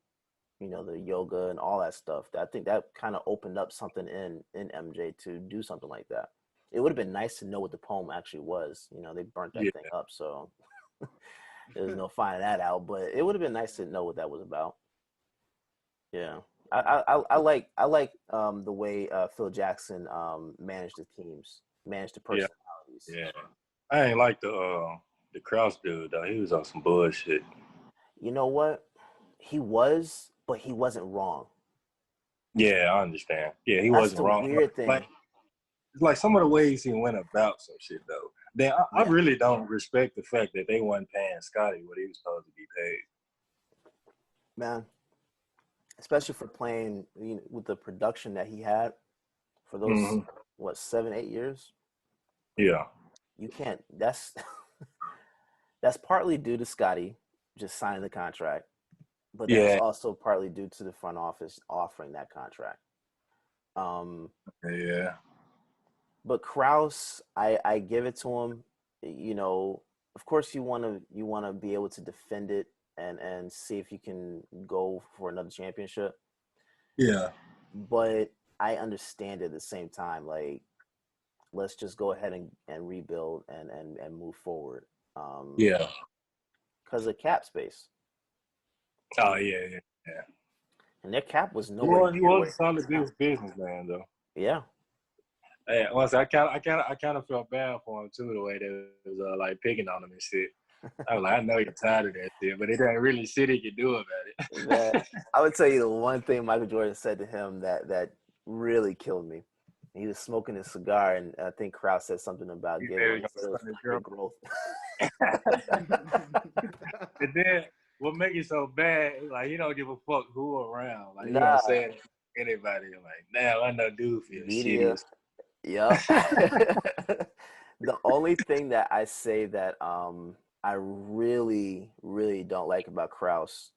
the yoga and all that stuff. I think that kind of opened up something in MJ to do something like that. It would have been nice to know what the poem actually was. They burnt that thing up, so there's no finding that out. But it would have been nice to know what that was about. Yeah, I like the way Phil Jackson managed the teams, managed the personalities. Yeah, I ain't like the Krause dude though. He was on some bullshit. You know what? He was, but he wasn't wrong. Yeah, I understand. Yeah, he That's wasn't wrong. Weird thing. It's like some of the ways he went about some shit though. Then I really don't respect the fact that they wasn't paying Scottie what he was supposed to be paid. Man, especially for playing with the production that he had for those 7-8 years. Yeah. You can't. That's partly due to Scotty just signing the contract, but that's also partly due to the front office offering that contract. Yeah. But Krause, I give it to him. Of course you want to be able to defend it and see if you can go for another championship. Yeah. But I understand at the same time, like, let's just go ahead and rebuild and move forward. Yeah. Because of cap space. Oh yeah. And their cap was nowhere He near was where a solid businessman though. Yeah. Yeah, once I kind of felt bad for him too, the way they was like picking on him and shit. I was like, I know you're tired of that shit, but it ain't really shit he could do about it. Man, I would tell you the one thing Michael Jordan said to him that really killed me. He was smoking his cigar, and I think Krause said something about giving him growth. And then what makes it so bad, like, he don't give a fuck who around. Like, nah. You don't say it to anybody. Like, damn, I know dude feels Media. shitty. Yep. The only thing that I say that I really, really don't like about Krause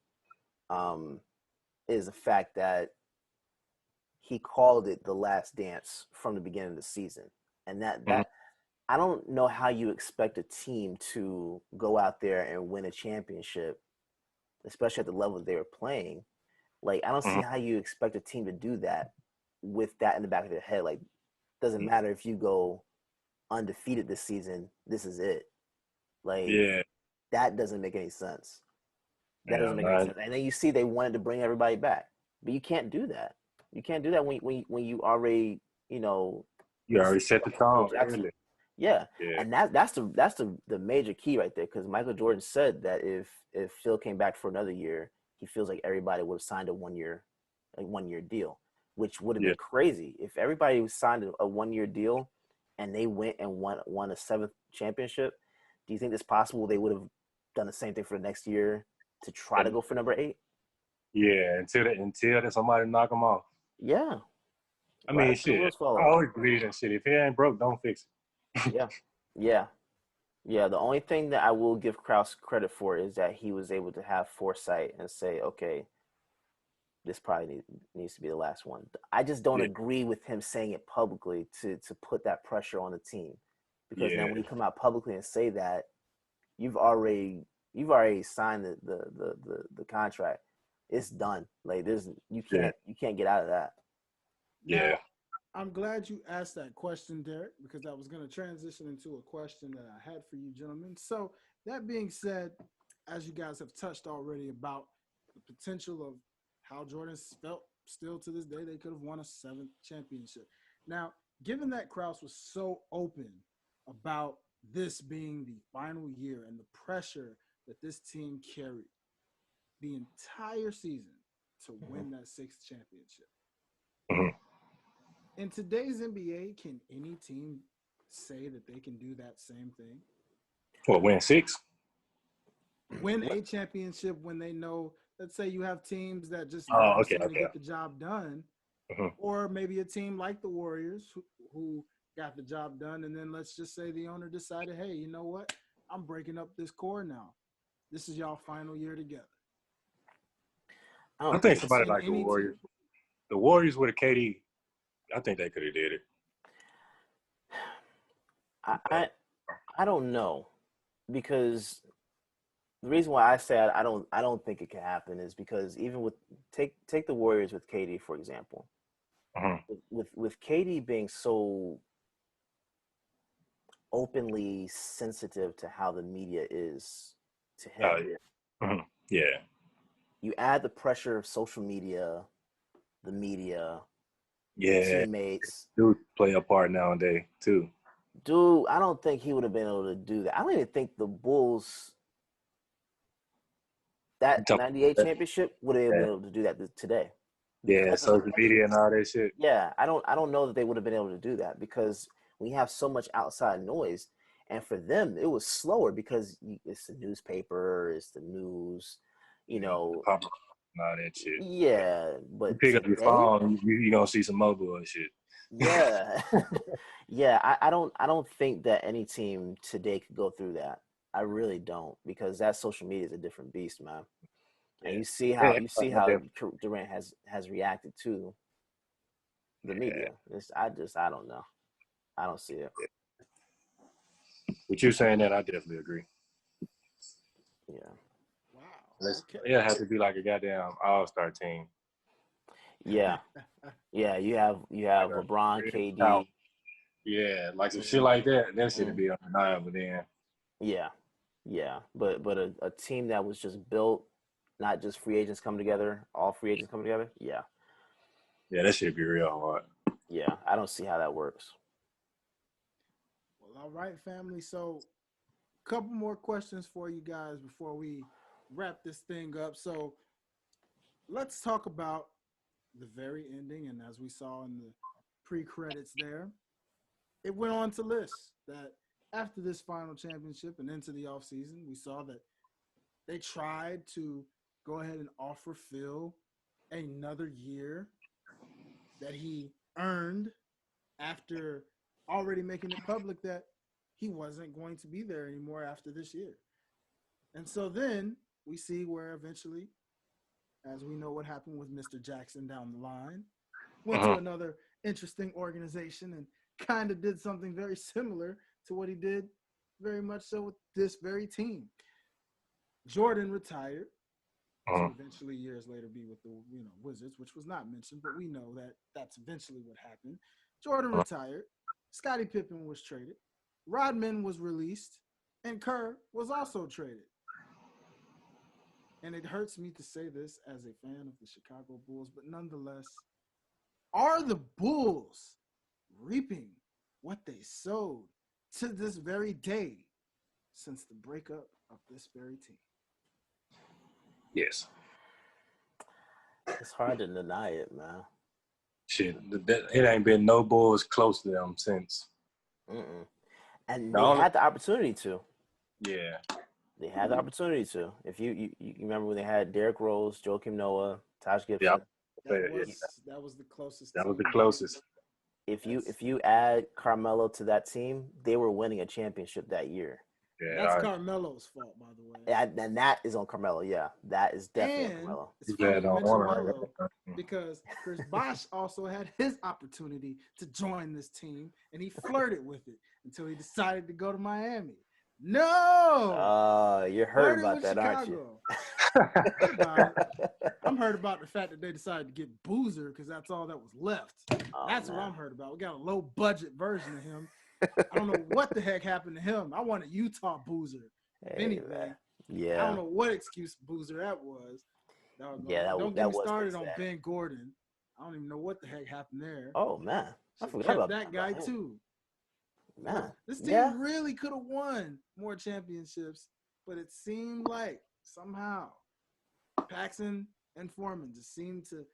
is the fact that he called it the last dance from the beginning of the season. And that I don't know how you expect a team to go out there and win a championship, especially at the level they were playing. Like, I don't see how you expect a team to do that with that in the back of their head. Like, doesn't matter if you go undefeated this season, this is it. Like, that doesn't make any sense. That doesn't make any sense. And then you see they wanted to bring everybody back, but you can't do that. You can't do that when you already you already set the tone. Really. Yeah, and that's the major key right there, because Michael Jordan said that if Phil came back for another year, he feels like everybody would have signed a 1-year deal, which would have been crazy if everybody signed a 1-year deal and they went and won a 7th championship. Do you think it's possible they would have done the same thing for the next year to try to go for number 8? Yeah, until somebody knock them off. Yeah. I mean, shit. I always believe in shit. If it ain't broke, don't fix it. Yeah. The only thing that I will give Krause credit for is that he was able to have foresight and say, okay, this probably needs to be the last one. I just don't agree with him saying it publicly to put that pressure on the team, because then when you come out publicly and say that, you've already signed the contract. It's done. Like, you can't get out of that. Now, I'm glad you asked that question, Derek, because I was going to transition into a question that I had for you, gentlemen. So that being said, as you guys have touched already about the potential of how Jordan felt still to this day, they could have won a 7th championship. Now, given that Krause was so open about this being the final year and the pressure that this team carried the entire season to win that 6th championship. In today's NBA, can any team say that they can do that same thing? Well, win 6? Win a championship when they know, let's say you have teams that just get the job done, or maybe a team like the Warriors who got the job done, and then let's just say the owner decided, hey, you know what? I'm breaking up this core now. This is y'all final year together. I think somebody like the Warriors. Team. The Warriors with a KD, I think they could have did it. I don't know, because the reason why I say I don't think it can happen is because even with take the Warriors with KD, for example, with KD being so openly sensitive to how the media is to him. You add the pressure of social media, the media, teammates. Dude play a part nowadays too. Dude, I don't think he would have been able to do that. I don't even think the Bulls, that 98 championship, would have been able to do that today. Yeah, social media and all that shit. Yeah, I don't know that they would have been able to do that, because we have so much outside noise. And for them, it was slower because it's the newspaper, it's the news, and all that shit. Yeah, You but pick up your today, phone, you gonna see some more bullshit. yeah, yeah. I don't think that any team today could go through that. I really don't, because that social media is a different beast, man. And Yeah. you see how Durant has reacted to the media. I don't know. I don't see it. With you saying that, I definitely agree. Yeah. Wow. Okay. It has to be like a goddamn all-star team. Yeah. Yeah. You have Like LeBron, KD. Yeah, like some shit like that. That shit would Mm, be undeniable then. yeah. Yeah. But a team that was just built, not just free agents coming together, all free agents coming together. Yeah. Yeah, that shit be real hard. Yeah. I don't see how that works. Well, all right, family. So, a couple more questions for you guys before we wrap this thing up. So, let's talk about the very ending. And as we saw in the pre-credits there, it went on to list that after this final championship and into the offseason, we saw that they tried to go ahead and offer Phil another year that he earned after already making it public that he wasn't going to be there anymore after this year. And so then we see where eventually, as we know what happened with Mr. Jackson down the line, went to another interesting organization and kind of did something very similar to what he did very much so with this very team. Jordan retired to eventually years later be with the Wizards, which was not mentioned, but we know that that's eventually what happened. Jordan retired, Scottie Pippen was traded, Rodman was released, and Kerr was also traded. And it hurts me to say this as a fan of the Chicago Bulls, but nonetheless, are the Bulls reaping what they sowed to this very day since the breakup of this very team? Yes. It's hard to deny it, man. Shit, it ain't been no Bulls close to them since. Mm-mm. And they had the opportunity to. Yeah. They had the opportunity to. If you remember when they had Derrick Rose, Joakim Noah, Taj Gibson. Yeah. That was the closest. That was the closest. If you add Carmelo to that team, they were winning a championship that year. Yeah, that's Carmelo's fault, by the way. And that is on Carmelo. Yeah, that is definitely on Carmelo. It's funny you mention Melo because Chris Bosh also had his opportunity to join this team, and he flirted with it until he decided to go to Miami. No! You're hurt about that, Chicago. aren't you? I'm hurt about the fact that they decided to get Boozer because that's all that was left. That's what I'm hurt about. We got a low budget version of him. I don't know what the heck happened to him. I wanted Utah Boozer. Anyway, man. Yeah. I don't know what excuse Boozer that was. Don't get me started on Ben Gordon. I don't even know what the heck happened there. Oh man, I forgot kept about that guy too. Man, this team really could have won more championships, but it seemed like somehow Paxson and Foreman just seem to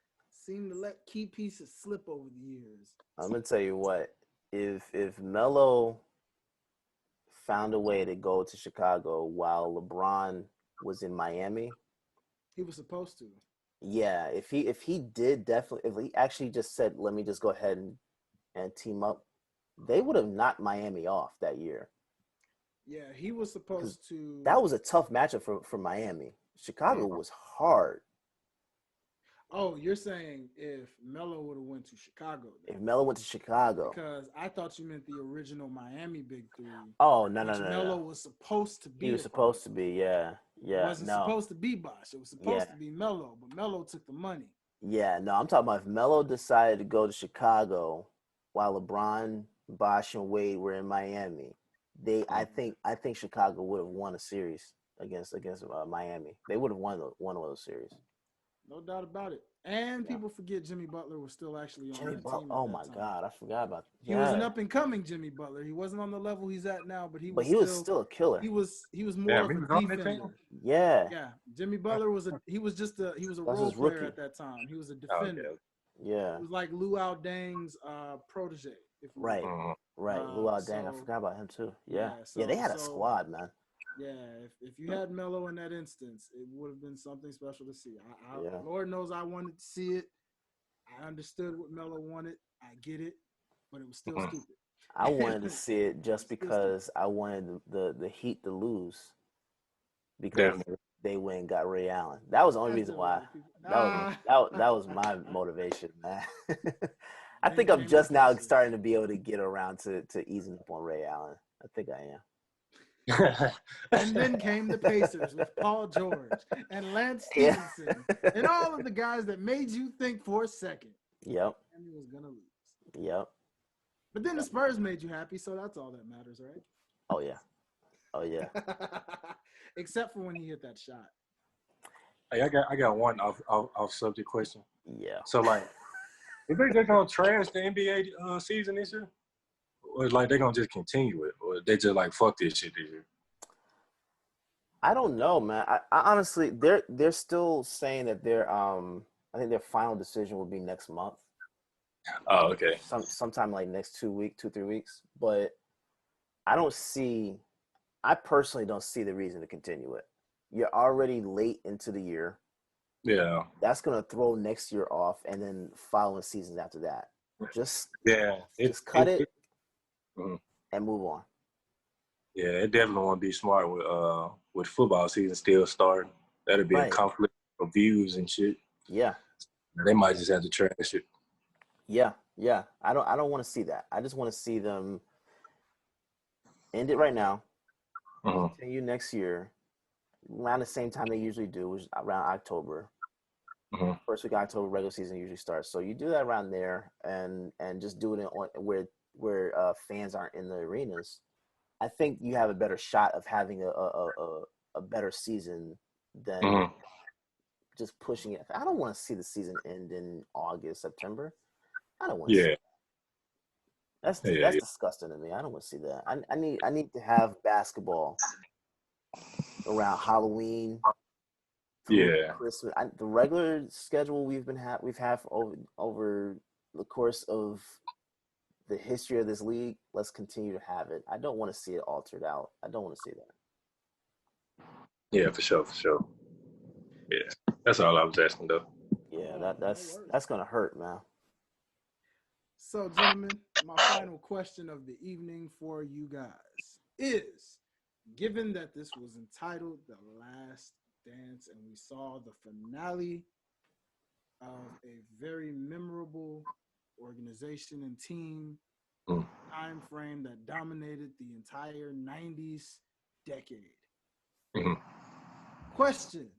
let key pieces slip over the years. I'm gonna tell you what. If Melo found a way to go to Chicago while LeBron was in Miami, he was supposed to. Yeah, if he did definitely, if he actually just said, "Let me just go ahead and team up," they would have knocked Miami off that year. Yeah, he was supposed to. That was a tough matchup for Miami. Chicago was hard. Oh, you're saying if Melo would have went to Chicago? If Melo went to Chicago. Because I thought you meant the original Miami Big Three. Oh, no. Melo was supposed to be. He was supposed to be, yeah. It wasn't supposed to be Bosh. It was supposed to be Melo, but Melo took the money. Yeah, no, I'm talking about if Melo decided to go to Chicago while LeBron, Bosh, and Wade were in Miami, I think Chicago would have won a series against Miami. They would have won one of those series. No doubt about it. And people forget Jimmy Butler was still actually on that team. Oh my God, I forgot about that. He was an up and coming Jimmy Butler. He wasn't on the level he's at now, but he was still a killer. He was more of a defender. Yeah. Yeah. Jimmy Butler was a role player at that time. He was a defender. Yeah. He was like Luau Deng's protege. Right. Luau Deng. I forgot about him too. Yeah. They had a squad, man. Yeah, if you had Melo in that instance, it would have been something special to see. Yeah. Lord knows I wanted to see it. I understood what Melo wanted. I get it, but it was still Mhm. stupid. I wanted to see it It just was still stupid. because I wanted the Heat to lose because Definitely. they went and got Ray Allen. That was the only That's reason the why. way people. That was Ah, that was my motivation, man. I then think I'm came the just now Pacers, starting to be able to get around to easing up on Ray Allen. I think I am. and then came the Pacers with Paul George and Lance Yeah. Stevenson and all of the guys that made you think for a second Yep. Miami was gonna lose. Yep. But then the Spurs made you happy, so that's all that matters, right? Oh yeah. Oh yeah. Except for when he hit that shot. Hey, I got one off subject question. Yeah. So like, you think they're gonna trash the NBA season this year, or like they're gonna just continue it, or they just like fuck this shit this year? I don't know, man. I honestly, they're still saying that I think their final decision will be next month, Oh, okay. sometime like next 2 week, 2 3 weeks. But I don't see. I personally don't see the reason to continue it. You're already late into the year. Yeah. That's gonna throw next year off, and then following seasons after that. Just Yeah. just cut it mhm. and move on. Yeah, it definitely won't be smart with football season still starting. That'll be a Right. conflict of views and shit. Yeah. They might just have to trash it. Yeah. Yeah. I don't want to see that. I just want to see them end it right now. Mhm. Continue next year around the same time they usually do, which is around October. Mhm. First week of October, regular season usually starts. So you do that around there, and just do it on where fans aren't in the arenas. I think you have a better shot of having a better season than Mhm. just pushing it. I don't want to see the season end in August, September. I don't want to see Yeah. that. Yeah. That's Yeah. disgusting to me. I don't want to see that. I need to have basketball around Halloween through Yeah. Christmas. The regular schedule we've had for over the course of the history of this league. Let's continue to have it. I don't want to see it altered out. I don't want to see that. Yeah. For sure. For sure. Yeah. That's all I was asking though. Yeah, No worries. that's gonna hurt, man. So, gentlemen, my final question of the evening for you guys is, given that this was entitled The Last Dance and we saw the finale of a very memorable organization and team Mm. time frame that dominated the entire 90s decade. Mhm. Question.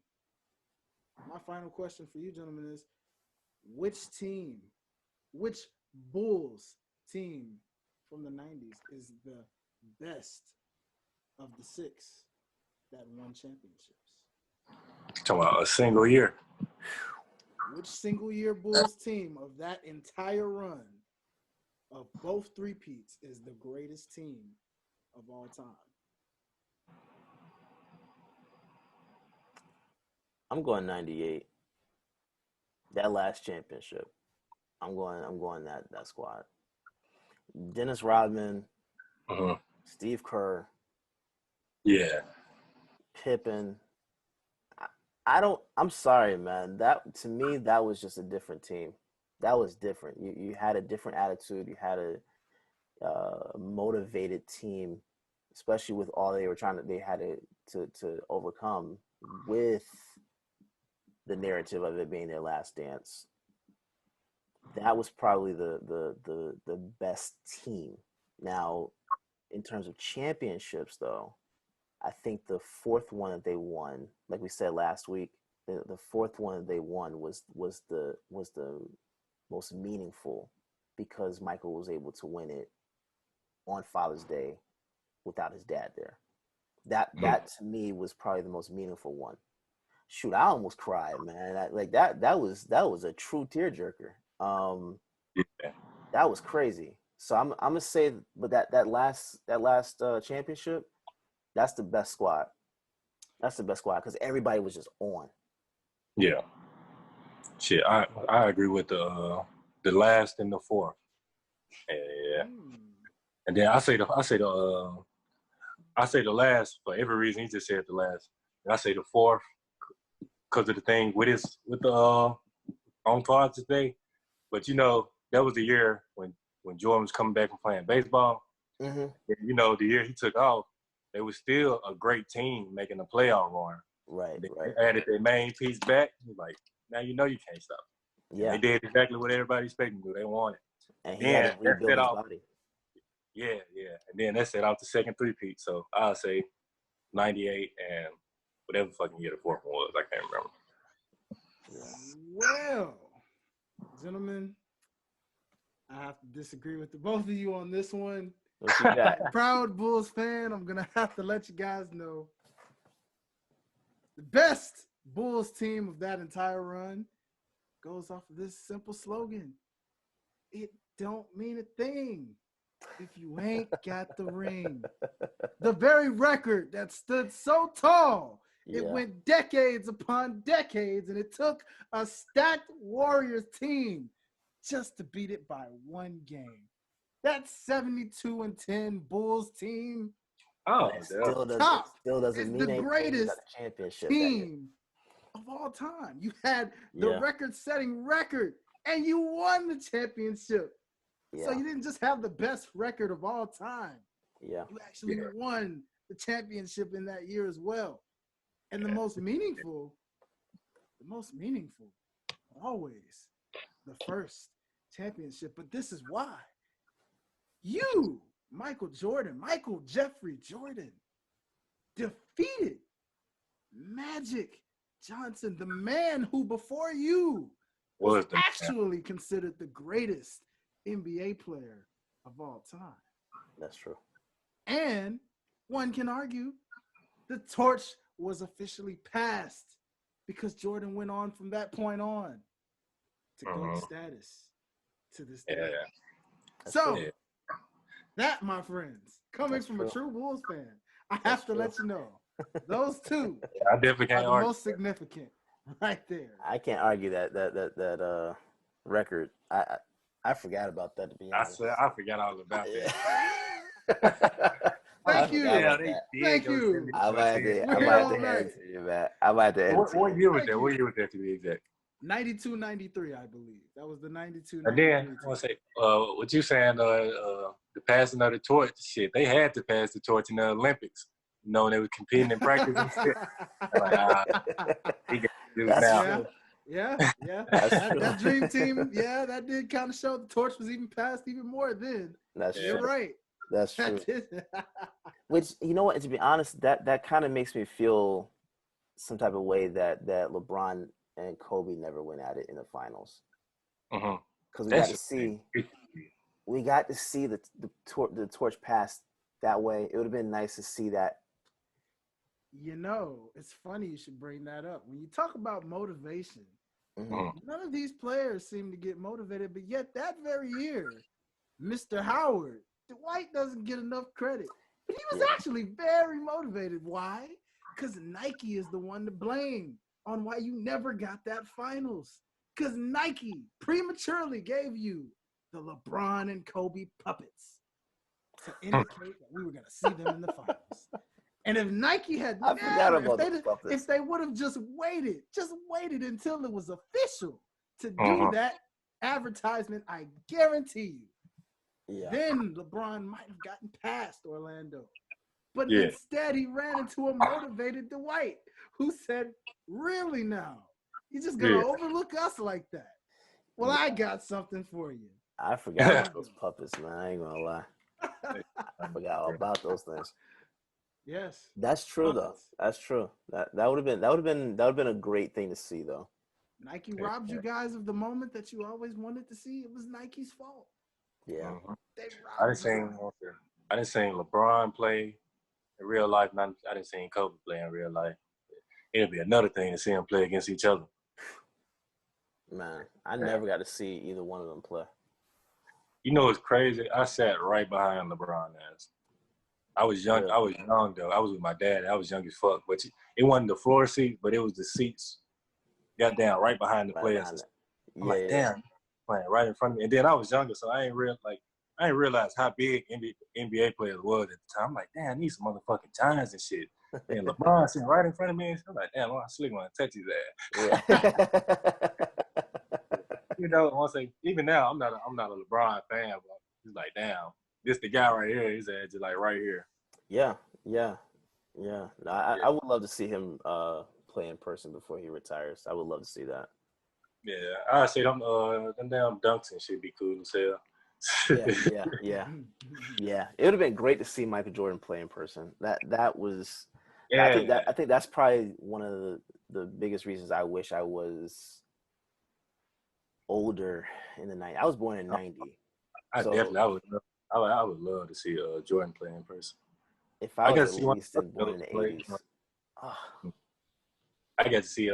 My final question for you, gentlemen, is which team, which Bulls team from the 90s is the best of the six that won championships? Talking about a single year. Which single year Bulls team of that entire run of both three-peats is the greatest team of all time? I'm going 98. That last championship. I'm going that squad. Dennis Rodman, Mhm. Steve Kerr, Yeah. Pippen. I, I don't. I'm sorry, man. That to me, that was just a different team. That was different. You had a different attitude. You had a motivated team, especially with all they had to overcome with the narrative of it being their last dance. That was probably the best team. Now, in terms of championships, though, I think the fourth one that they won, like we said last week, the fourth one that they won was the most meaningful because Michael was able to win it on Father's Day without his dad there. Mhm. That to me was probably the most meaningful one. Shoot, I almost cried, man. That was a true tearjerker. Yeah. That was crazy. So I'm gonna say, but that last championship, that's the best squad. That's the best squad because everybody was just on. Yeah. Shit. I agree with the last and the fourth. Yeah. Hmm. And then I say the I say the last for every reason. He just said the last. And I say the fourth because of the thing with the on pause today. But that was the year when Jordan was coming back from playing baseball. Mm-hmm. And, the year he took off, they was still a great team making a playoff run. Right. They added their main piece back. Like, now you can't stop. Yeah. And they did exactly what everybody expected them to do. They won it. And he had to rebuild his body. Yeah. And then that set off the second three-peat. So I'll say 98 and whatever fucking year the fourth one was. I can't remember. Yeah. Well, gentlemen, I have to disagree with the both of you on this one. What you got? Proud Bulls fan, I'm going to have to let you guys know the best Bulls team of that entire run goes off of this simple slogan. It don't mean a thing if you ain't got the ring. The very record that stood so tall, it went decades upon decades, and it took a stacked Warriors team just to beat it by one game. That 72-10 Bulls team still doesn't mean the greatest championship team of all time. You had the record-setting record, and you won the championship. Yeah. So you didn't just have the best record of all time. Yeah. You actually won the championship in that year as well. And the most meaningful, always the first championship. But this is why. You, Michael Jeffrey Jordan, defeated Magic Johnson, the man who before you was actually considered the greatest NBA player of all time. That's true. And one can argue the torch was officially passed because Jordan went on from that point on to GOAT status to this day. Yeah. So that, my friends, coming from a true Bulls fan, I have to let you know those two I definitely can't are the most significant right there. I can't argue that record. I forgot about that, to be honest. I forgot all about that. Thank you. Thank you. I might have to hand it to you, man. What year was that? What year was that, to be exact? 92, 93, I believe. That was the 92, 93. And then, I want to say, what you saying, the passing of the torch, shit, they had to pass the torch in the Olympics. They were competing in practice and shit. He got to do it now. Yeah. That dream team, that did kind of show the torch was even passed even more then. You're right. That's true. Which, you know what, to be honest, that kind of makes me feel some type of way that LeBron and Kobe never went at it in the finals. Because we got to see the torch passed that way. It would have been nice to see that. It's funny you should bring that up. When you talk about motivation, none of these players seem to get motivated, but yet that very year, Mr. Howard, Dwight doesn't get enough credit. But he was actually very motivated. Why? Because Nike is the one to blame on why you never got that finals. Because Nike prematurely gave you the LeBron and Kobe puppets to indicate that we were going to see them in the finals. And if Nike had if they would have just waited until it was official to do that advertisement, I guarantee you, then LeBron might have gotten past Orlando. But instead, he ran into a motivated Dwight who said, really now? You're just going to overlook us like that? Well, I got something for you. I forgot about those puppets, man. I ain't going to lie. I forgot all about those things. Yes. That's true, though. That's true. That would have been a great thing to see, though. Nike robbed you guys of the moment that you always wanted to see. It was Nike's fault. Yeah. I didn't see LeBron play in real life. I didn't see Kobe play in real life. It'll be another thing to see them play against each other. Man, I never got to see either one of them play. It's crazy. I sat right behind LeBron ass. I was young. I was young though. I was with my dad. I was young as fuck. But it wasn't the floor seat, but it was the seats. Got down right behind the players. I'm like, damn, playing right in front of me. And then I was younger, so I ain't real like I didn't realize how big NBA players was at the time. I'm like, damn, these some motherfucking giants and shit. And LeBron sitting right in front of me. And I'm like, damn, I slick want to touch his ass. Yeah. You know, once even now, I'm not a LeBron fan, but he's like, damn, this the guy right here. His ass just like right here. Yeah. No, I would love to see him play in person before he retires. I would love to see that. Yeah, I say them damn dunks and shit be cool as hell. Yeah. It would have been great to see Michael Jordan play in person. That was. Yeah. I think that's probably one of the biggest reasons I wish I was older in the 90s. I was born in 90. I would love to see Jordan play in person. If I was at least born in the 80s. I got to see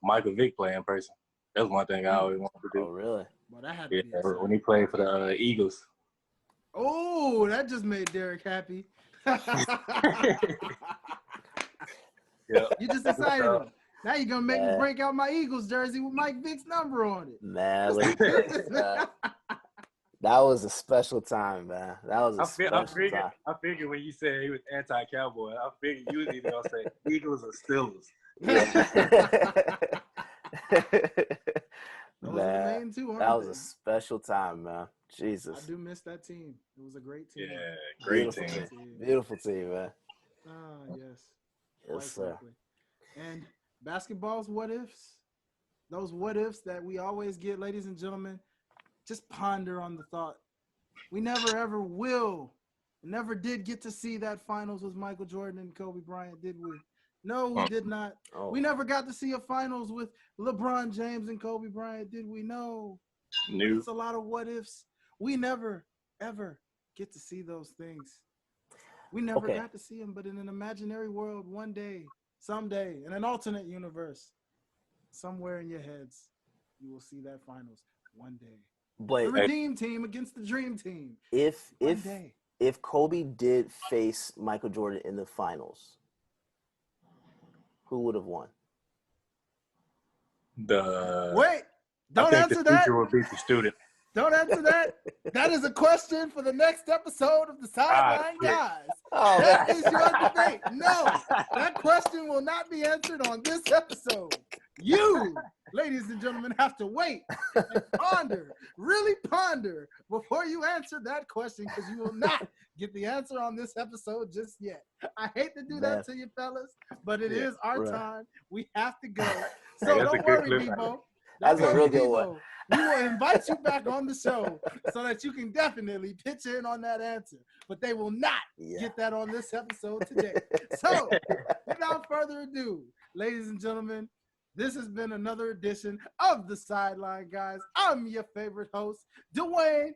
Michael Vick play in person. That's one thing I always wanted to do. Oh, really? Well, that had to be when he played for the Eagles. Oh, that just made Derek happy. Yeah. You just excited him. Now you're going to make me break out my Eagles jersey with Mike Vick's number on it. Man, that was a special time, man. That was a special time. I figured when you said he was anti-Cowboy, I figured you was either going to say Eagles or Steelers. Man, that was a special time, man. Jesus. I do miss that team. It was a great team. Yeah, great team. Beautiful team, man. Yes. Yes, sir. And basketball's what ifs, those what ifs that we always get, ladies and gentlemen, just ponder on the thought. We never ever will, never did get to see that finals with Michael Jordan and Kobe Bryant, did we? No, we did not. Oh. We never got to see a finals with LeBron James and Kobe Bryant, did we? No. It's a lot of what ifs. We never, ever get to see those things. We never got to see them, but in an imaginary world, one day, someday, in an alternate universe, somewhere in your heads, you will see that finals one day. But the Redeem team against the Dream team. If Kobe did face Michael Jordan in the finals, who would have won? Wait, don't answer that. The teacher would beat the student. Don't answer that. That is a question for the next episode of the Sideline Guys. That is your debate. No, that question will not be answered on this episode. You, ladies and gentlemen, have to wait and ponder, really ponder before you answer that question, because you will not get the answer on this episode just yet. I hate to do that to you fellas, but it is our time. We have to go. So don't worry, Debo. That's a real good one. We will invite you back on the show so that you can definitely pitch in on that answer. But they will not get that on this episode today. So, without further ado, ladies and gentlemen, this has been another edition of the Sideline Guys. I'm your favorite host, Dwayne.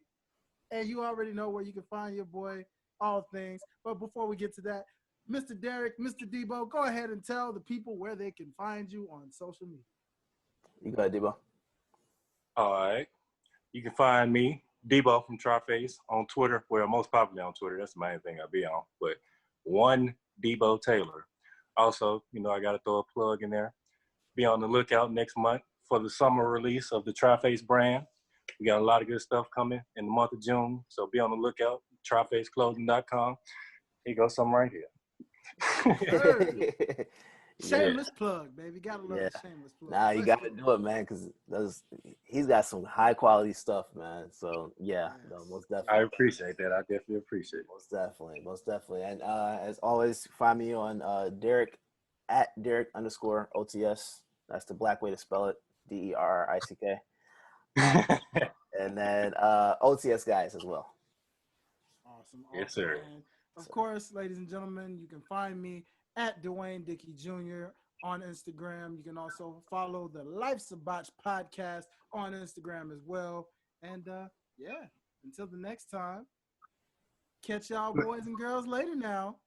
And you already know where you can find your boy, all things. But before we get to that, Mr. Derek, Mr. Debo, go ahead and tell the people where they can find you on social media. You got it, Debo. All right. You can find me, Debo from Triface, on Twitter. Well, most popular on Twitter. That's the main thing I be on. But one Debo Taylor. Also, I got to throw a plug in there. Be on the lookout next month for the summer release of the Triface brand. We got a lot of good stuff coming in the month of June. So be on the lookout, trifaceclothing.com. Here goes something right here. Shameless plug, baby. Gotta love the shameless plug. Nah, you gotta do it, man, because he's got some high quality stuff, man. So no, most definitely. I appreciate that. I definitely appreciate it. Most definitely. And as always, find me on Derek at Derek_OTS. That's the black way to spell it. DERRICK. And then OTS guys as well. Awesome. Yes, sir. And of course, ladies and gentlemen, you can find me at Dwayne Dickey Jr. on Instagram. You can also follow the Life's a Botch podcast on Instagram as well. And until the next time, catch y'all boys and girls later now.